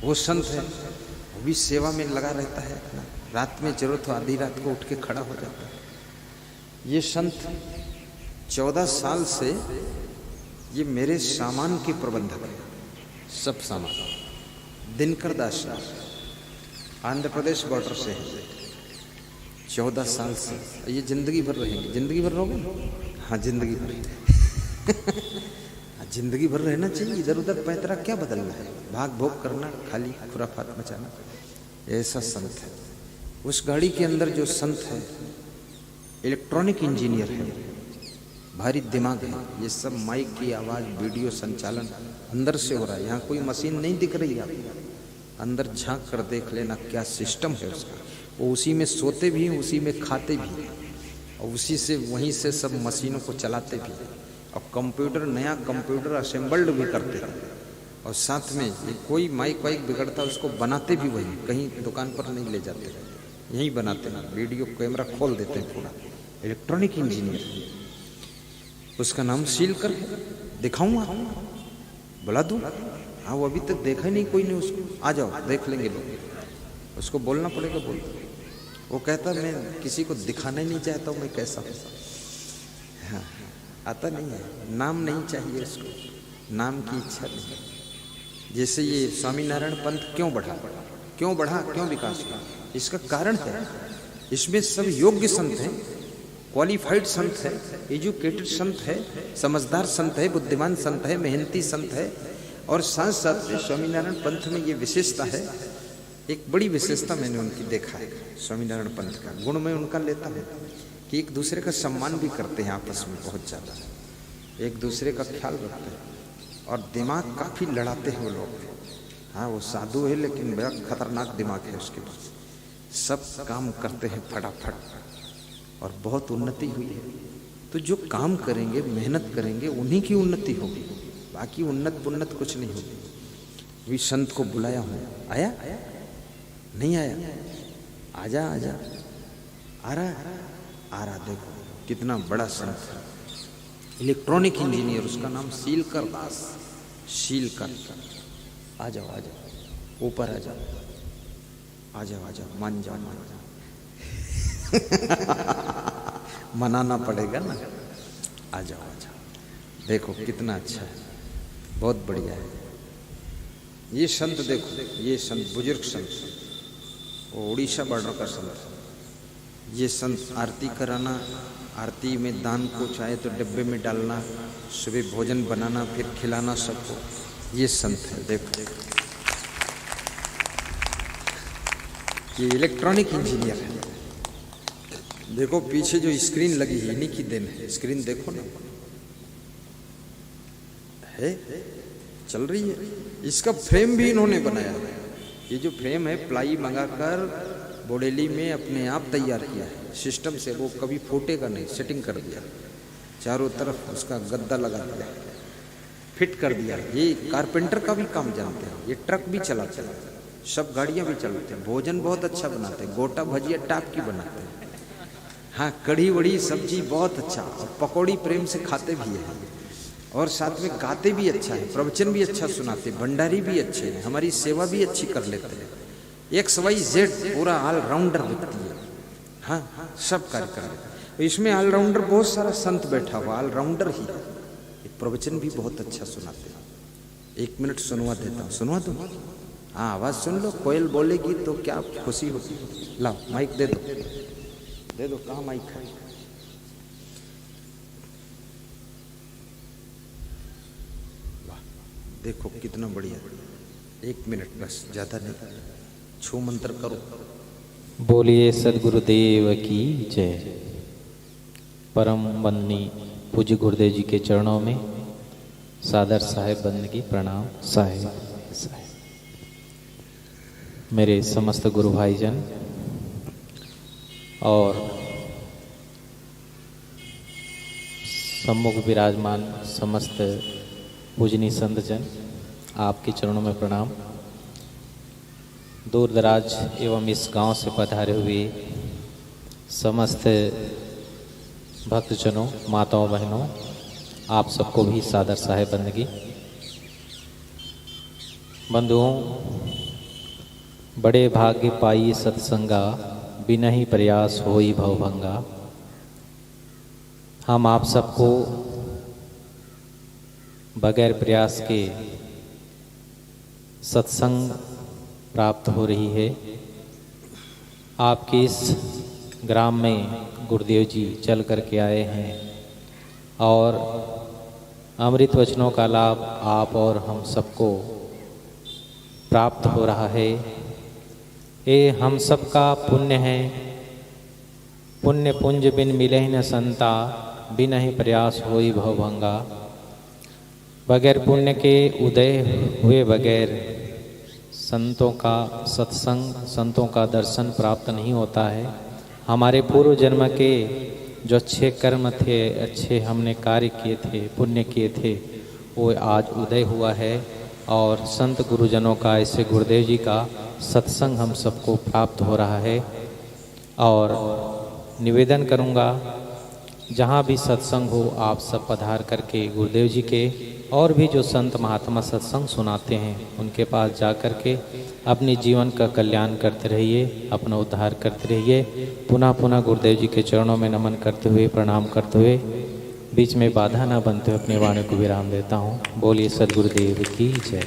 [SPEAKER 1] वो संत है, वो भी सेवा में लगा रहता है अपना। रात में जरूरत हो आधी रात को उठ के खड़ा हो जाता है। ये संत 14 साल से ये मेरे सामान के प्रबंधक है, सब सामान। दिनकर दास आंध्र प्रदेश बॉर्डर से है, 14 साल से। ये जिंदगी भर रहेंगे। जिंदगी भर रहोगे? हाँ, जिंदगी भर। जिंदगी भर रहना चाहिए। इधर उधर पैतरा क्या बदलना है, भाग भोग करना, खाली खुराफात मचाना। ऐसा संत है। उस गाड़ी के अंदर जो संत है इलेक्ट्रॉनिक इंजीनियर है, भारी दिमाग है। ये सब माइक की आवाज़, वीडियो संचालन अंदर से हो रहा है। यहाँ कोई मशीन नहीं दिख रही है आपको, अंदर झांक कर देख लेना क्या सिस्टम है उसका। वो उसी में सोते भी हैं, उसी में खाते भी हैं, और उसी से वहीं से सब मशीनों को चलाते भी हैं। और कंप्यूटर, नया कंप्यूटर असेंबल्ड भी करते हैं। और साथ में ये कोई माइक वाइक बिगड़ता है उसको बनाते भी वही, कहीं दुकान पर नहीं ले जाते, यहीं बनाते हैं। वीडियो कैमरा खोल देते हैं पूरा। इलेक्ट्रॉनिक इंजीनियर, उसका नाम सीलकर है। दिखाऊंगा, बुला दूँ? हाँ, वो अभी तक देखा ही नहीं कोई ने उसको। आ जाओ देख लेंगे लोग। उसको बोलना पड़ेगा, बोल। वो कहता मैं किसी को दिखाना ही नहीं चाहता हूँ मैं कैसा हूँ। हाँ, आता नहीं है, नाम नहीं चाहिए उसको, नाम की इच्छा नहीं। जैसे ये स्वामीनारायण पंथ क्यों बढ़ा, क्यों विकास हुआ, इसका कारण है इसमें सब योग्य संत हैं, क्वालिफाइड संत है, एजुकेटेड संत है, समझदार संत है, बुद्धिमान संत है, मेहनती संत है। और साथ साथ में स्वामीनारायण पंथ में ये विशेषता है, एक बड़ी विशेषता मैंने उनकी देखा है स्वामीनारायण पंथ का गुण मैं उनका लेता हूँ कि एक दूसरे का सम्मान भी करते हैं आपस में, बहुत ज़्यादा एक दूसरे का ख्याल रखते हैं और दिमाग काफ़ी लड़ाते हैं वो लोग। हाँ, वो साधु है लेकिन बड़ा खतरनाक दिमाग है उसके पास, सब काम करते हैं फटाफट और बहुत उन्नति हुई है। तो जो काम करेंगे, मेहनत करेंगे, उन्हीं की उन्नति होगी, बाकी उन्नत पुन्नत कुछ नहीं होगी। भी संत को बुलाया हूँ, आया नहीं आया? आजा आजा, आ रहा। देखो कितना बड़ा संत है, इलेक्ट्रॉनिक इंजीनियर, उसका नाम सीलकर दास। सीलकर, आ जाओ ऊपर आ जाओ, मान जाओ मनाना पड़ेगा ना। आ जाओ देखो कितना अच्छा है, बहुत बढ़िया है। ये संत देखो, ये संत बुजुर्ग संत, वो उड़ीसा बॉर्डर का संत। ये संत आरती कराना, आरती में दान को चाहे तो डिब्बे में डालना, सुबह भोजन बनाना, फिर खिलाना सबको, ये संत है। देखो ये इलेक्ट्रॉनिक इंजीनियर है। देखो पीछे जो स्क्रीन लगी है इन्हीं की देन है। स्क्रीन देखो ना, है चल रही है। इसका फ्रेम भी इन्होंने बनाया है। ये जो फ्रेम है प्लाई मंगाकर बोडेली में अपने आप तैयार किया है सिस्टम से, वो कभी फूटेगा नहीं, सेटिंग कर दिया, चारों तरफ उसका गद्दा लगा दिया, फिट कर दिया। ये कारपेंटर का भी काम जानते हैं, ये ट्रक भी चलाते हैं, सब गाड़ियां भी चलाते हैं। भोजन बहुत अच्छा बनाते हैं, गोटा भजिया टाप की बनाते हैं। हाँ, कढ़ी वड़ी सब्जी बहुत अच्छा, और पकौड़ी प्रेम से खाते भी हैं, और साथ में गाते भी अच्छा है, प्रवचन भी अच्छा सुनाते, भंडारी भी अच्छे हैं, हमारी सेवा भी अच्छी कर लेते हैं। XYZ पूरा ऑलराउंडर व्यक्ति है। हाँ, सब कार्य कर रहे। इसमें ऑलराउंडर बहुत सारा संत बैठा हुआ, ऑलराउंडर ही है। प्रवचन भी बहुत अच्छा सुनाते हैं। 1 मिनट सुनवा देता हूँ, सुनवा दो। हाँ, आवाज सुन लो, कोयल बोलेगी तो क्या खुशी होती। लाओ माइक दे दो, दे दो, कहाँ माइक है? वाह, देखो कितना बढ़िया। 1 मिनट बस, ज्यादा नहीं, छू मंत्र करो।
[SPEAKER 2] बोलिए सदगुरुदेव की जय। परम वंदनीय पूज्य गुरुदेव जी के चरणों में सादर साहेब बंदगी प्रणाम। साहेब मेरे समस्त गुरु भाईजन और सम्मुख विराजमान समस्त पूजनीय संतजन, आपके चरणों में प्रणाम। दूर दराज एवं इस गांव से पधारे हुए समस्त भक्तजनों, माताओं, बहनों, आप सबको भी सादर साहेब बंदगी। बंधुओं, बड़े भाग्य पाई सत्संगा, बिना ही प्रयास होई भवभंगा। हम आप सबको बगैर प्रयास के सत्संग प्राप्त हो रही है। आपके इस ग्राम में गुरुदेव जी चल कर के आए हैं और अमृत वचनों का लाभ आप और हम सबको प्राप्त हो रहा है। ये हम सबका पुण्य है। पुण्य पुंज बिन मिले न संता, बिन ही प्रयास होई भवभंगा। बगैर पुण्य के उदय हुए बगैर संतों का सत्संग, संतों का दर्शन प्राप्त नहीं होता है। हमारे पूर्व जन्म के जो अच्छे कर्म थे, अच्छे हमने कार्य किए थे, पुण्य किए थे, वो आज उदय हुआ है और संत गुरुजनों का, ऐसे गुरुदेव जी का सत्संग हम सबको प्राप्त हो रहा है। और निवेदन करूँगा, जहाँ भी सत्संग हो आप सब पधार करके गुरुदेव जी के और भी जो संत महात्मा सत्संग सुनाते हैं उनके पास जा कर के अपने जीवन का कल्याण करते रहिए, अपना उद्धार करते रहिए। पुनः पुनः गुरुदेव जी के चरणों में नमन करते हुए, प्रणाम करते हुए, बीच में बाधा ना बनते हुए अपनी वाणी को विराम देता हूँ। बोलिए सदगुरुदेव की जय।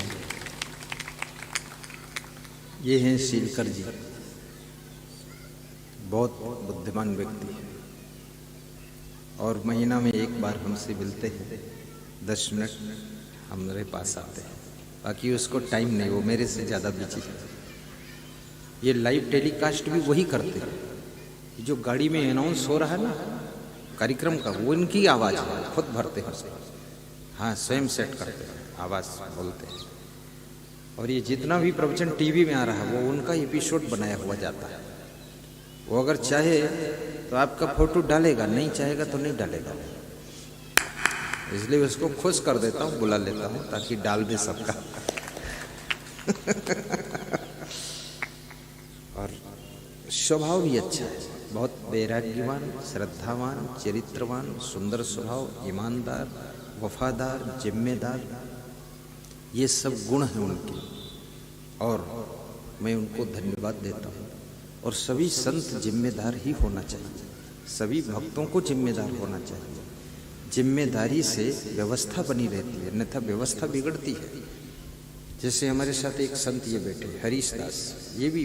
[SPEAKER 1] ये हैं सीलकर जी, बहुत बुद्धिमान व्यक्ति है और महीना में एक बार हमसे मिलते हैं, 10 मिनट हमारे पास आते हैं। बाकी उसको टाइम नहीं, वो मेरे से ज़्यादा बिजी है। ये लाइव टेलीकास्ट भी वही करते हैं। जो गाड़ी में अनाउंस हो रहा है ना कार्यक्रम का, वो इनकी आवाज़ है, खुद भरते हैं उसे। हाँ, स्वयं सेट करते हैं, आवाज़ बोलते हैं। और ये जितना भी प्रवचन टीवी में आ रहा है वो उनका एपिसोड बनाया हुआ जाता है। वो अगर चाहे तो आपका फोटो डालेगा, नहीं चाहेगा तो नहीं डालेगा। इसलिए उसको खुश कर देता हूँ, बुला लेता हूँ ताकि डाल दे सबका। और स्वभाव भी अच्छा है, बहुत वैराग्यवान, श्रद्धावान, चरित्रवान, सुंदर स्वभाव, ईमानदार, वफादार, जिम्मेदार, ये सब गुण हैं उनके और मैं उनको धन्यवाद देता हूँ। और सभी संत जिम्मेदार ही होना चाहिए, सभी भक्तों को जिम्मेदार होना चाहिए। जिम्मेदारी से व्यवस्था बनी रहती है, अन्यथा व्यवस्था बिगड़ती है। जैसे हमारे साथ एक संत ये बैठे हरीश दास, ये भी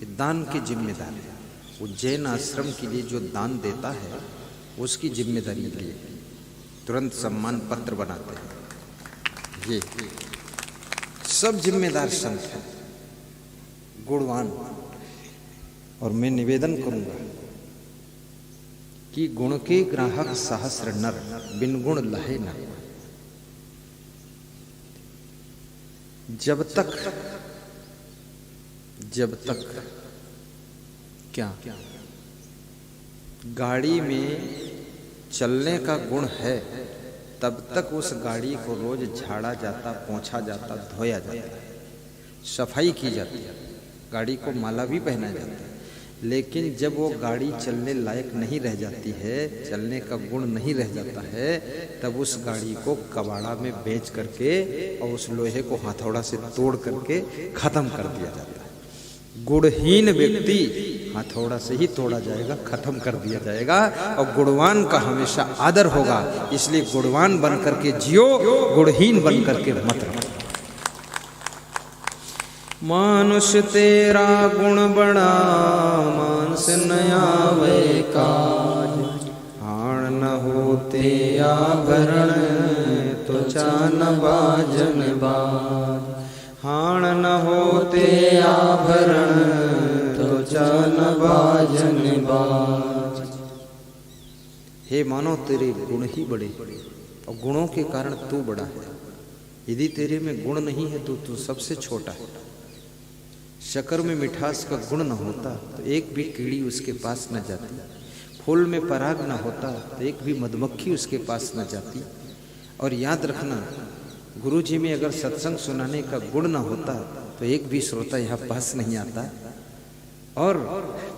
[SPEAKER 1] ये दान के जिम्मेदार है। उज्जैन आश्रम के लिए जो दान देता है उसकी जिम्मेदारी लिए तुरंत सम्मान पत्र बनाते हैं। ये सब जिम्मेदार संत हैं, गुणवान। और मैं निवेदन करूंगा कि गुण के ग्राहक सहस्र नर, बिन गुण लहे न। जब तक क्या गाड़ी में चलने का गुण है तब तक उस गाड़ी को रोज झाड़ा जाता, पोंछा जाता, धोया जाता, सफाई की जाती है, गाड़ी को माला भी पहना जाता है। लेकिन जब वो गाड़ी चलने लायक नहीं रह जाती है, चलने का गुण नहीं रह जाता है, तब उस गाड़ी को कबाड़ा में बेच करके और उस लोहे को हथौड़ा से तोड़ करके खत्म कर दिया जाता है। गुणहीन व्यक्ति हथौड़ा से ही तोड़ा जाएगा, खत्म कर दिया जाएगा। और गुणवान का हमेशा आदर होगा। इसलिए गुणवान बन करके जियो, गुणहीन बन करके मत रहो। मानुष तेरा गुण बड़ा, मानस न आवे काज। हाण न होते आभरण, तो चान बाजन बाज। हाण न होते आभरण, तो चान बाजन बाज। हे मानो तेरे गुण ही बड़े, और गुणों के कारण तू बड़ा है। यदि तेरे में गुण नहीं है तो तू सबसे छोटा है। शक्कर में मिठास का गुण न होता तो एक भी कीड़ी उसके पास न जाती। फूल में पराग न होता तो एक भी मधुमक्खी उसके पास न जाती। और याद रखना, गुरु जी में अगर सत्संग सुनाने का गुण न होता तो एक भी श्रोता यहाँ पास नहीं आता। और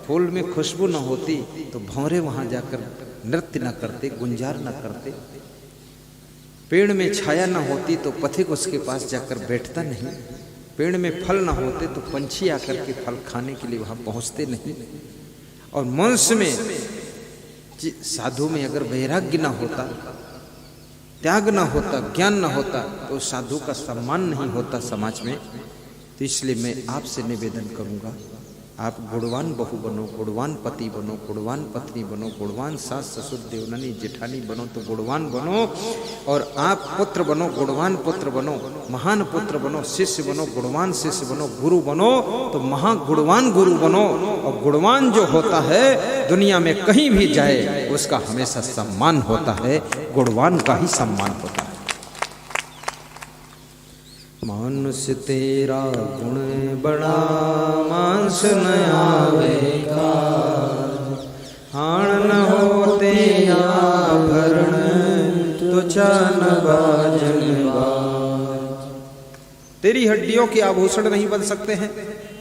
[SPEAKER 1] फूल में खुशबू न होती तो भंवरे वहां जाकर नृत्य न करते, गुंजार न करते। पेड़ में छाया न होती तो पथिक उसके पास जाकर बैठता नहीं। पेड़ में फल न होते तो पंछी आकर के फल खाने के लिए वहां पहुंचते नहीं। और मनुष्य में, साधु में अगर वैराग्य न होता, त्याग न होता, ज्ञान न होता तो साधु का सम्मान नहीं होता समाज में। तो इसलिए मैं आपसे निवेदन करूंगा, आप गुणवान बहू बनो, गुणवान पति बनो, गुणवान पत्नी बनो, गुणवान सास ससुर देवनानी जेठानी बनो तो गुणवान बनो। और आप पुत्र बनो, गुणवान पुत्र बनो, महान पुत्र बनो, शिष्य बनो, गुणवान शिष्य बनो, गुरु बनो तो महागुणवान गुरु बनो। और गुणवान जो होता है दुनिया में कहीं भी जाए उसका हमेशा सम्मान होता है, गुणवान का ही सम्मान होता है। मानुष तेरा गुण बड़ा, मानस न आवे काज। हाण न होते आभरण, तो चान बाजन बाज। तेरी हड्डियों के आभूषण नहीं बन सकते हैं,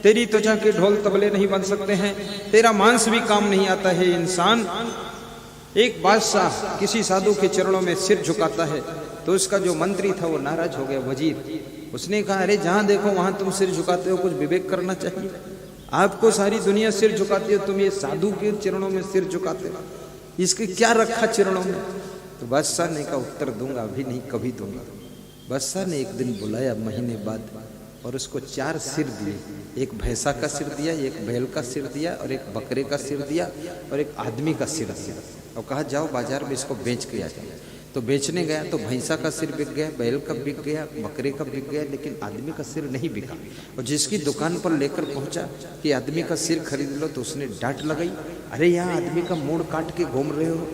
[SPEAKER 1] तेरी त्वचा के ढोल तबले नहीं बन सकते हैं, तेरा मांस भी काम नहीं आता है। इंसान, एक बादशाह किसी साधु के चरणों में सिर झुकाता है तो उसका जो मंत्री था वो नाराज हो गया, वजीर। उसने कहा, अरे जहां देखो वहां तुम सिर झुकाते हो, कुछ विवेक करना चाहिए। आपको सारी दुनिया सिर झुकाती हो, तुम ये साधु के चरणों में सिर झुकाते हो, इसके क्या रखा चरणों में? तो बादशाह ने कहा, उत्तर दूंगा, अभी नहीं कभी दूंगा। बादशाह ने एक दिन बुलाया महीने बाद और उसको 4 सिर दिए। एक भैंसा का सिर दिया, एक बैल का सिर दिया, और एक बकरे का सिर दिया, और एक आदमी का सिर दिया। और कहा, जाओ बाजार में इसको बेच के आ जाओ। तो बेचने गया तो भैंसा का सिर बिक गया, बैल का बिक गया, बकरे का बिक गया, लेकिन आदमी का सिर नहीं बिका। और जिसकी दुकान पर लेकर पहुंचा कि आदमी का सिर खरीद लो तो उसने डांट लगाई, अरे यहाँ आदमी का मूड काट के घूम रहे हो,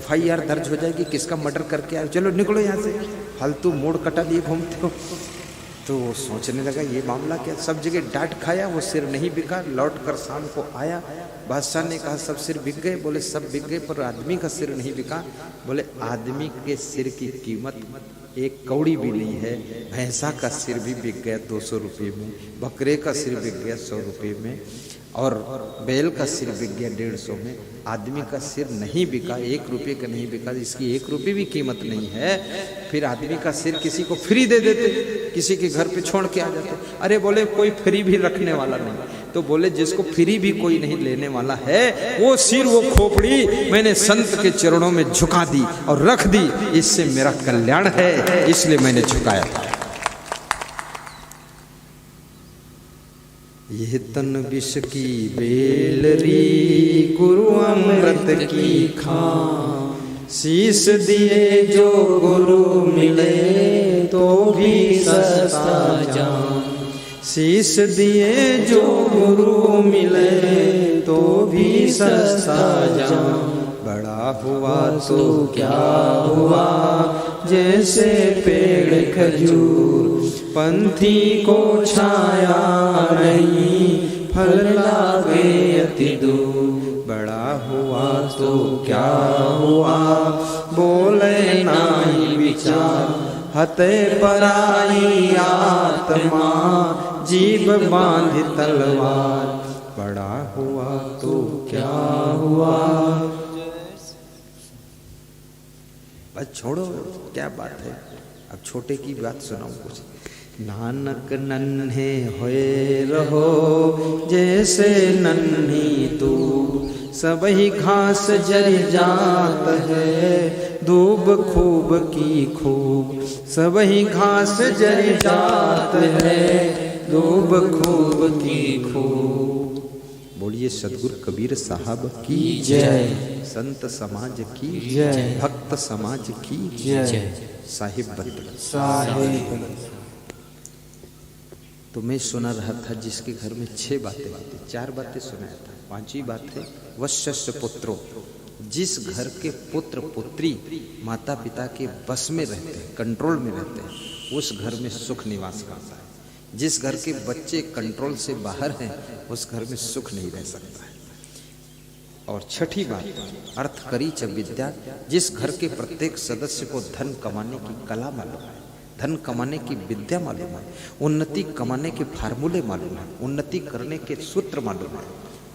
[SPEAKER 1] FIR दर्ज हो जाएगी, किसका मर्डर करके आए, चलो निकलो यहाँ से, फालतू मूड कटा लिए घूमते हो। तो वो सोचने लगा, ये मामला क्या, सब जगह डांट खाया, वो सिर नहीं बिका। लौट कर शाम को आया, बादशाह ने कहा, सब सिर बिक गए? बोले सब बिक गए, पर आदमी का सिर नहीं बिका। बोले आदमी के सिर की कीमत 1 कौड़ी भी नहीं है। भैंसा का सिर भी बिक गया 200 रुपये में, बकरे का सिर बिक गया 100 रुपये में, और बैल का सिर बिक गया 150 में। आदमी का सिर नहीं बिका, 1 रुपये का नहीं बिका, इसकी 1 रुपये भी कीमत नहीं है। फिर आदमी का सिर किसी को फ्री दे देते, किसी के घर पे छोड़ के आ जाते। अरे बोले कोई फ्री भी रखने वाला नहीं। तो बोले जिसको फ्री भी कोई नहीं लेने वाला है, वो सिर, वो खोपड़ी मैंने संत के चरणों में झुका दी और रख दी, इससे मेरा कल्याण है, इसलिए मैंने झुकाया था। ये तन विष की बेलरी गुरु अमृत की खां, शीश दिए जो गुरु मिले तो भी सस्ता जान, शीश दिए जो गुरु मिले तो भी सस्ता जान। बड़ा हुआ तो क्या हुआ जैसे पेड़ खजूर, पंथी को छाया नहीं फल लागे अति दूर। बड़ा हुआ तो क्या हुआ बोले नाई विचार, हते पराई आत्मा जीव बांध तलवार। बड़ा हुआ तो क्या हुआ। बस छोड़ो, क्या बात है, अब छोटे की बात सुनाऊं कुछ। नानक नन्हे होए रहो जैसे नन्ही तू, सबही घास जल जात है दूब खूब की खूब, सबही घास जल जात है दूब खूब की खूब। बोलिए सदगुरु कबीर साहब की जय, संत समाज की जय, भक्त समाज की जय, साहिब बंद साहिब। तो मैं सुना रहा था जिसके घर में 6 बातें होती, 4 बातें सुनाया था, 5वीं बात है वश्य पुत्रो, जिस घर के पुत्र पुत्री माता पिता के बस में रहते हैं, कंट्रोल में रहते हैं, उस घर में सुख निवास करता है। जिस घर के बच्चे कंट्रोल से बाहर हैं उस घर में सुख नहीं रह सकता है। और 6ठी बात अर्थ करी च विद्या, जिस घर के प्रत्येक सदस्य को धन कमाने की कला मालूम है, धन कमाने की विद्या मालूम है, उन्नति कमाने के फार्मूले मालूम है, उन्नति करने के सूत्र मालूम है,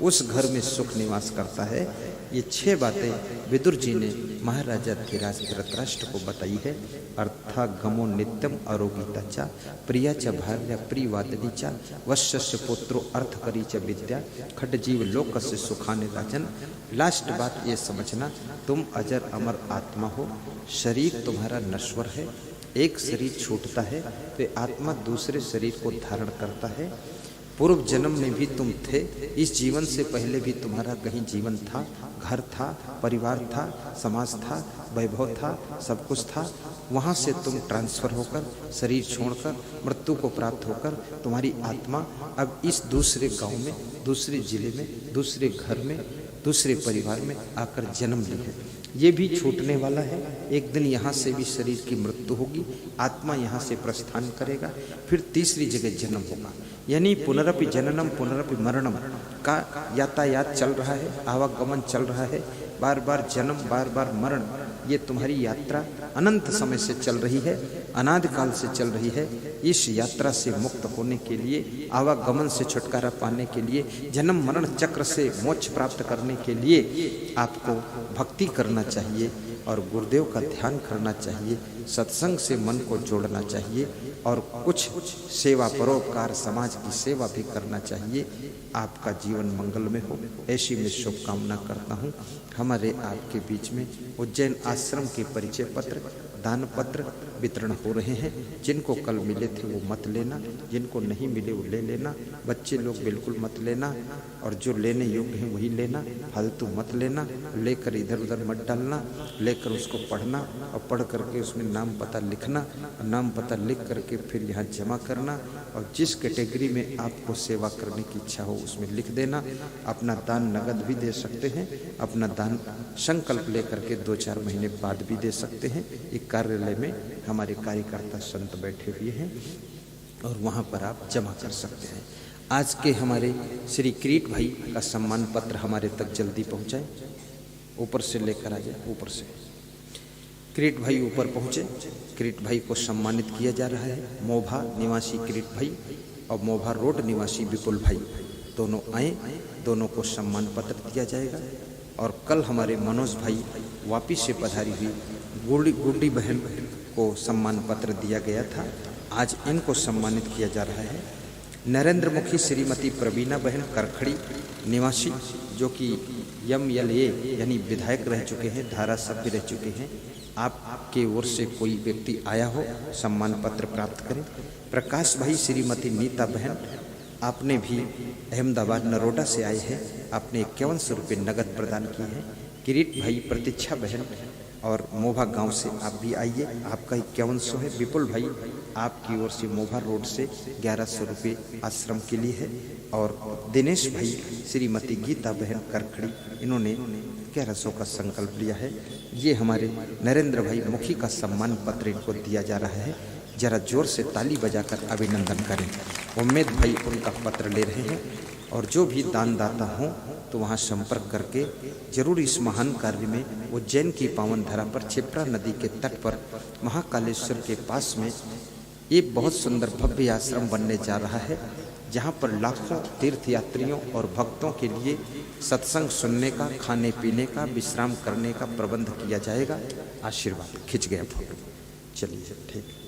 [SPEAKER 1] उस घर में सुख निवास करता है। ये 6 बातें विदुर जी ने महाराजा धीराज धृतराष्ट्र को बताई है। अर्था गमो नित्यम आरोगिता चा, प्रिया च भार्या प्रियवादिनी चा, वश्य पुत्रो अर्थ करी च विद्या, खट जीव लोक से सुखाने राजन। लास्ट बात ये समझना, तुम अजर अमर आत्मा हो, शरीर तुम्हारा नश्वर है, एक शरीर छूटता है तो आत्मा दूसरे शरीर को धारण करता है। पूर्व जन्म में भी तुम थे, इस जीवन से पहले भी तुम्हारा कहीं जीवन था, घर था, परिवार था, समाज था, वैभव था, सब कुछ था। वहाँ से तुम ट्रांसफर होकर शरीर छोड़कर मृत्यु को प्राप्त होकर तुम्हारी आत्मा अब इस दूसरे गांव में, दूसरे जिले में, दूसरे घर में, दूसरे परिवार में आकर जन्म ली है। ये भी छूटने वाला है, एक दिन यहाँ से भी शरीर की मृत्यु होगी, आत्मा यहाँ से प्रस्थान करेगा, फिर तीसरी जगह जन्म होगा। यानी पुनरपि जननम पुनरपि मरणम का यातायात चल रहा है, आवागमन चल रहा है, बार बार जन्म बार बार मरण। ये तुम्हारी यात्रा अनंत समय से चल रही है, अनादि काल से चल रही है। इस यात्रा से मुक्त होने के लिए, आवागमन से छुटकारा पाने के लिए, जन्म मरण चक्र से मोक्ष प्राप्त करने के लिए आपको भक्ति करना चाहिए और गुरुदेव का ध्यान करना चाहिए, सत्संग से मन को जोड़ना चाहिए और कुछ सेवा परोपकार समाज की सेवा भी करना चाहिए। आपका जीवन मंगलमय हो, ऐसी मैं शुभकामना करता हूँ। हमारे आपके बीच में उज्जैन आश्रम के परिचय पत्र, दान पत्र वितरण हो रहे हैं। जिनको कल मिले थे वो मत लेना, जिनको नहीं मिले वो ले लेना। बच्चे लोग बिल्कुल मत लेना और जो लेने योग्य हैं वही लेना, फालतू मत लेना। लेकर इधर उधर मत डालना, लेकर उसको पढ़ना और पढ़ करके उसमें नाम पता लिखना, नाम पता लिख करके फिर यहाँ जमा करना और जिस कैटेगरी में आपको सेवा करने की इच्छा हो उसमें लिख देना। अपना दान नगद भी दे सकते हैं, अपना दान संकल्प लेकर के 2-4 महीने बाद भी दे सकते हैं। एक कार्यालय में हमारे कार्यकर्ता संत बैठे हुए हैं और वहाँ पर आप जमा कर सकते हैं। आज के हमारे श्री किरीट भाई का सम्मान पत्र हमारे तक जल्दी पहुँचाए, ऊपर से लेकर आ जाए। ऊपर से किरीट भाई ऊपर पहुँचे, किरीट भाई को सम्मानित किया जा रहा है। मोभा निवासी किरीट भाई और मोभा रोड निवासी विपुल भाई दोनों आए, दोनों को सम्मान पत्र दिया जाएगा। और कल हमारे मनोज भाई वापिस से पधारी हुई गुड्डी बहन को सम्मान पत्र दिया गया था, आज इनको सम्मानित किया जा रहा है। नरेंद्र मुखी श्रीमती प्रवीणा बहन करखड़ी निवासी जो कि MLA यानी विधायक रह चुके हैं, धारासभ्य रह चुके हैं, आपके ओर से कोई व्यक्ति आया हो सम्मान पत्र प्राप्त करें। प्रकाश भाई श्रीमती नीता बहन आपने भी अहमदाबाद नरोडा से आए हैं, आपने 5100 रुपये नगद प्रदान किए हैं। किरीट भाई, प्रतीक्षा बहन और मोभा गांव से आप भी आइए, आपका 5100 है। विपुल भाई आपकी ओर से मोभा रोड से 1100 रुपये आश्रम के लिए है। और दिनेश भाई, श्रीमती गीता बहन करखड़ी, इन्होंने 1100 का संकल्प लिया है। ये हमारे नरेंद्र भाई मुखी का सम्मान पत्र इनको दिया जा रहा है, जरा जोर से ताली बजाकर अभिनंदन करें। उम्मीद भाई उनका पत्र ले रहे हैं। और जो भी दानदाता हों तो वहाँ संपर्क करके जरूर इस महान कार्य में उज्जैन की पावन धरा पर क्षिप्रा नदी के तट पर महाकालेश्वर के पास में एक बहुत सुंदर भव्य आश्रम बनने जा रहा है, जहाँ पर लाखों तीर्थयात्रियों और भक्तों के लिए सत्संग सुनने का, खाने पीने का, विश्राम करने का प्रबंध किया जाएगा। आशीर्वाद। खिंच गया फोटो, चलिए ठीक।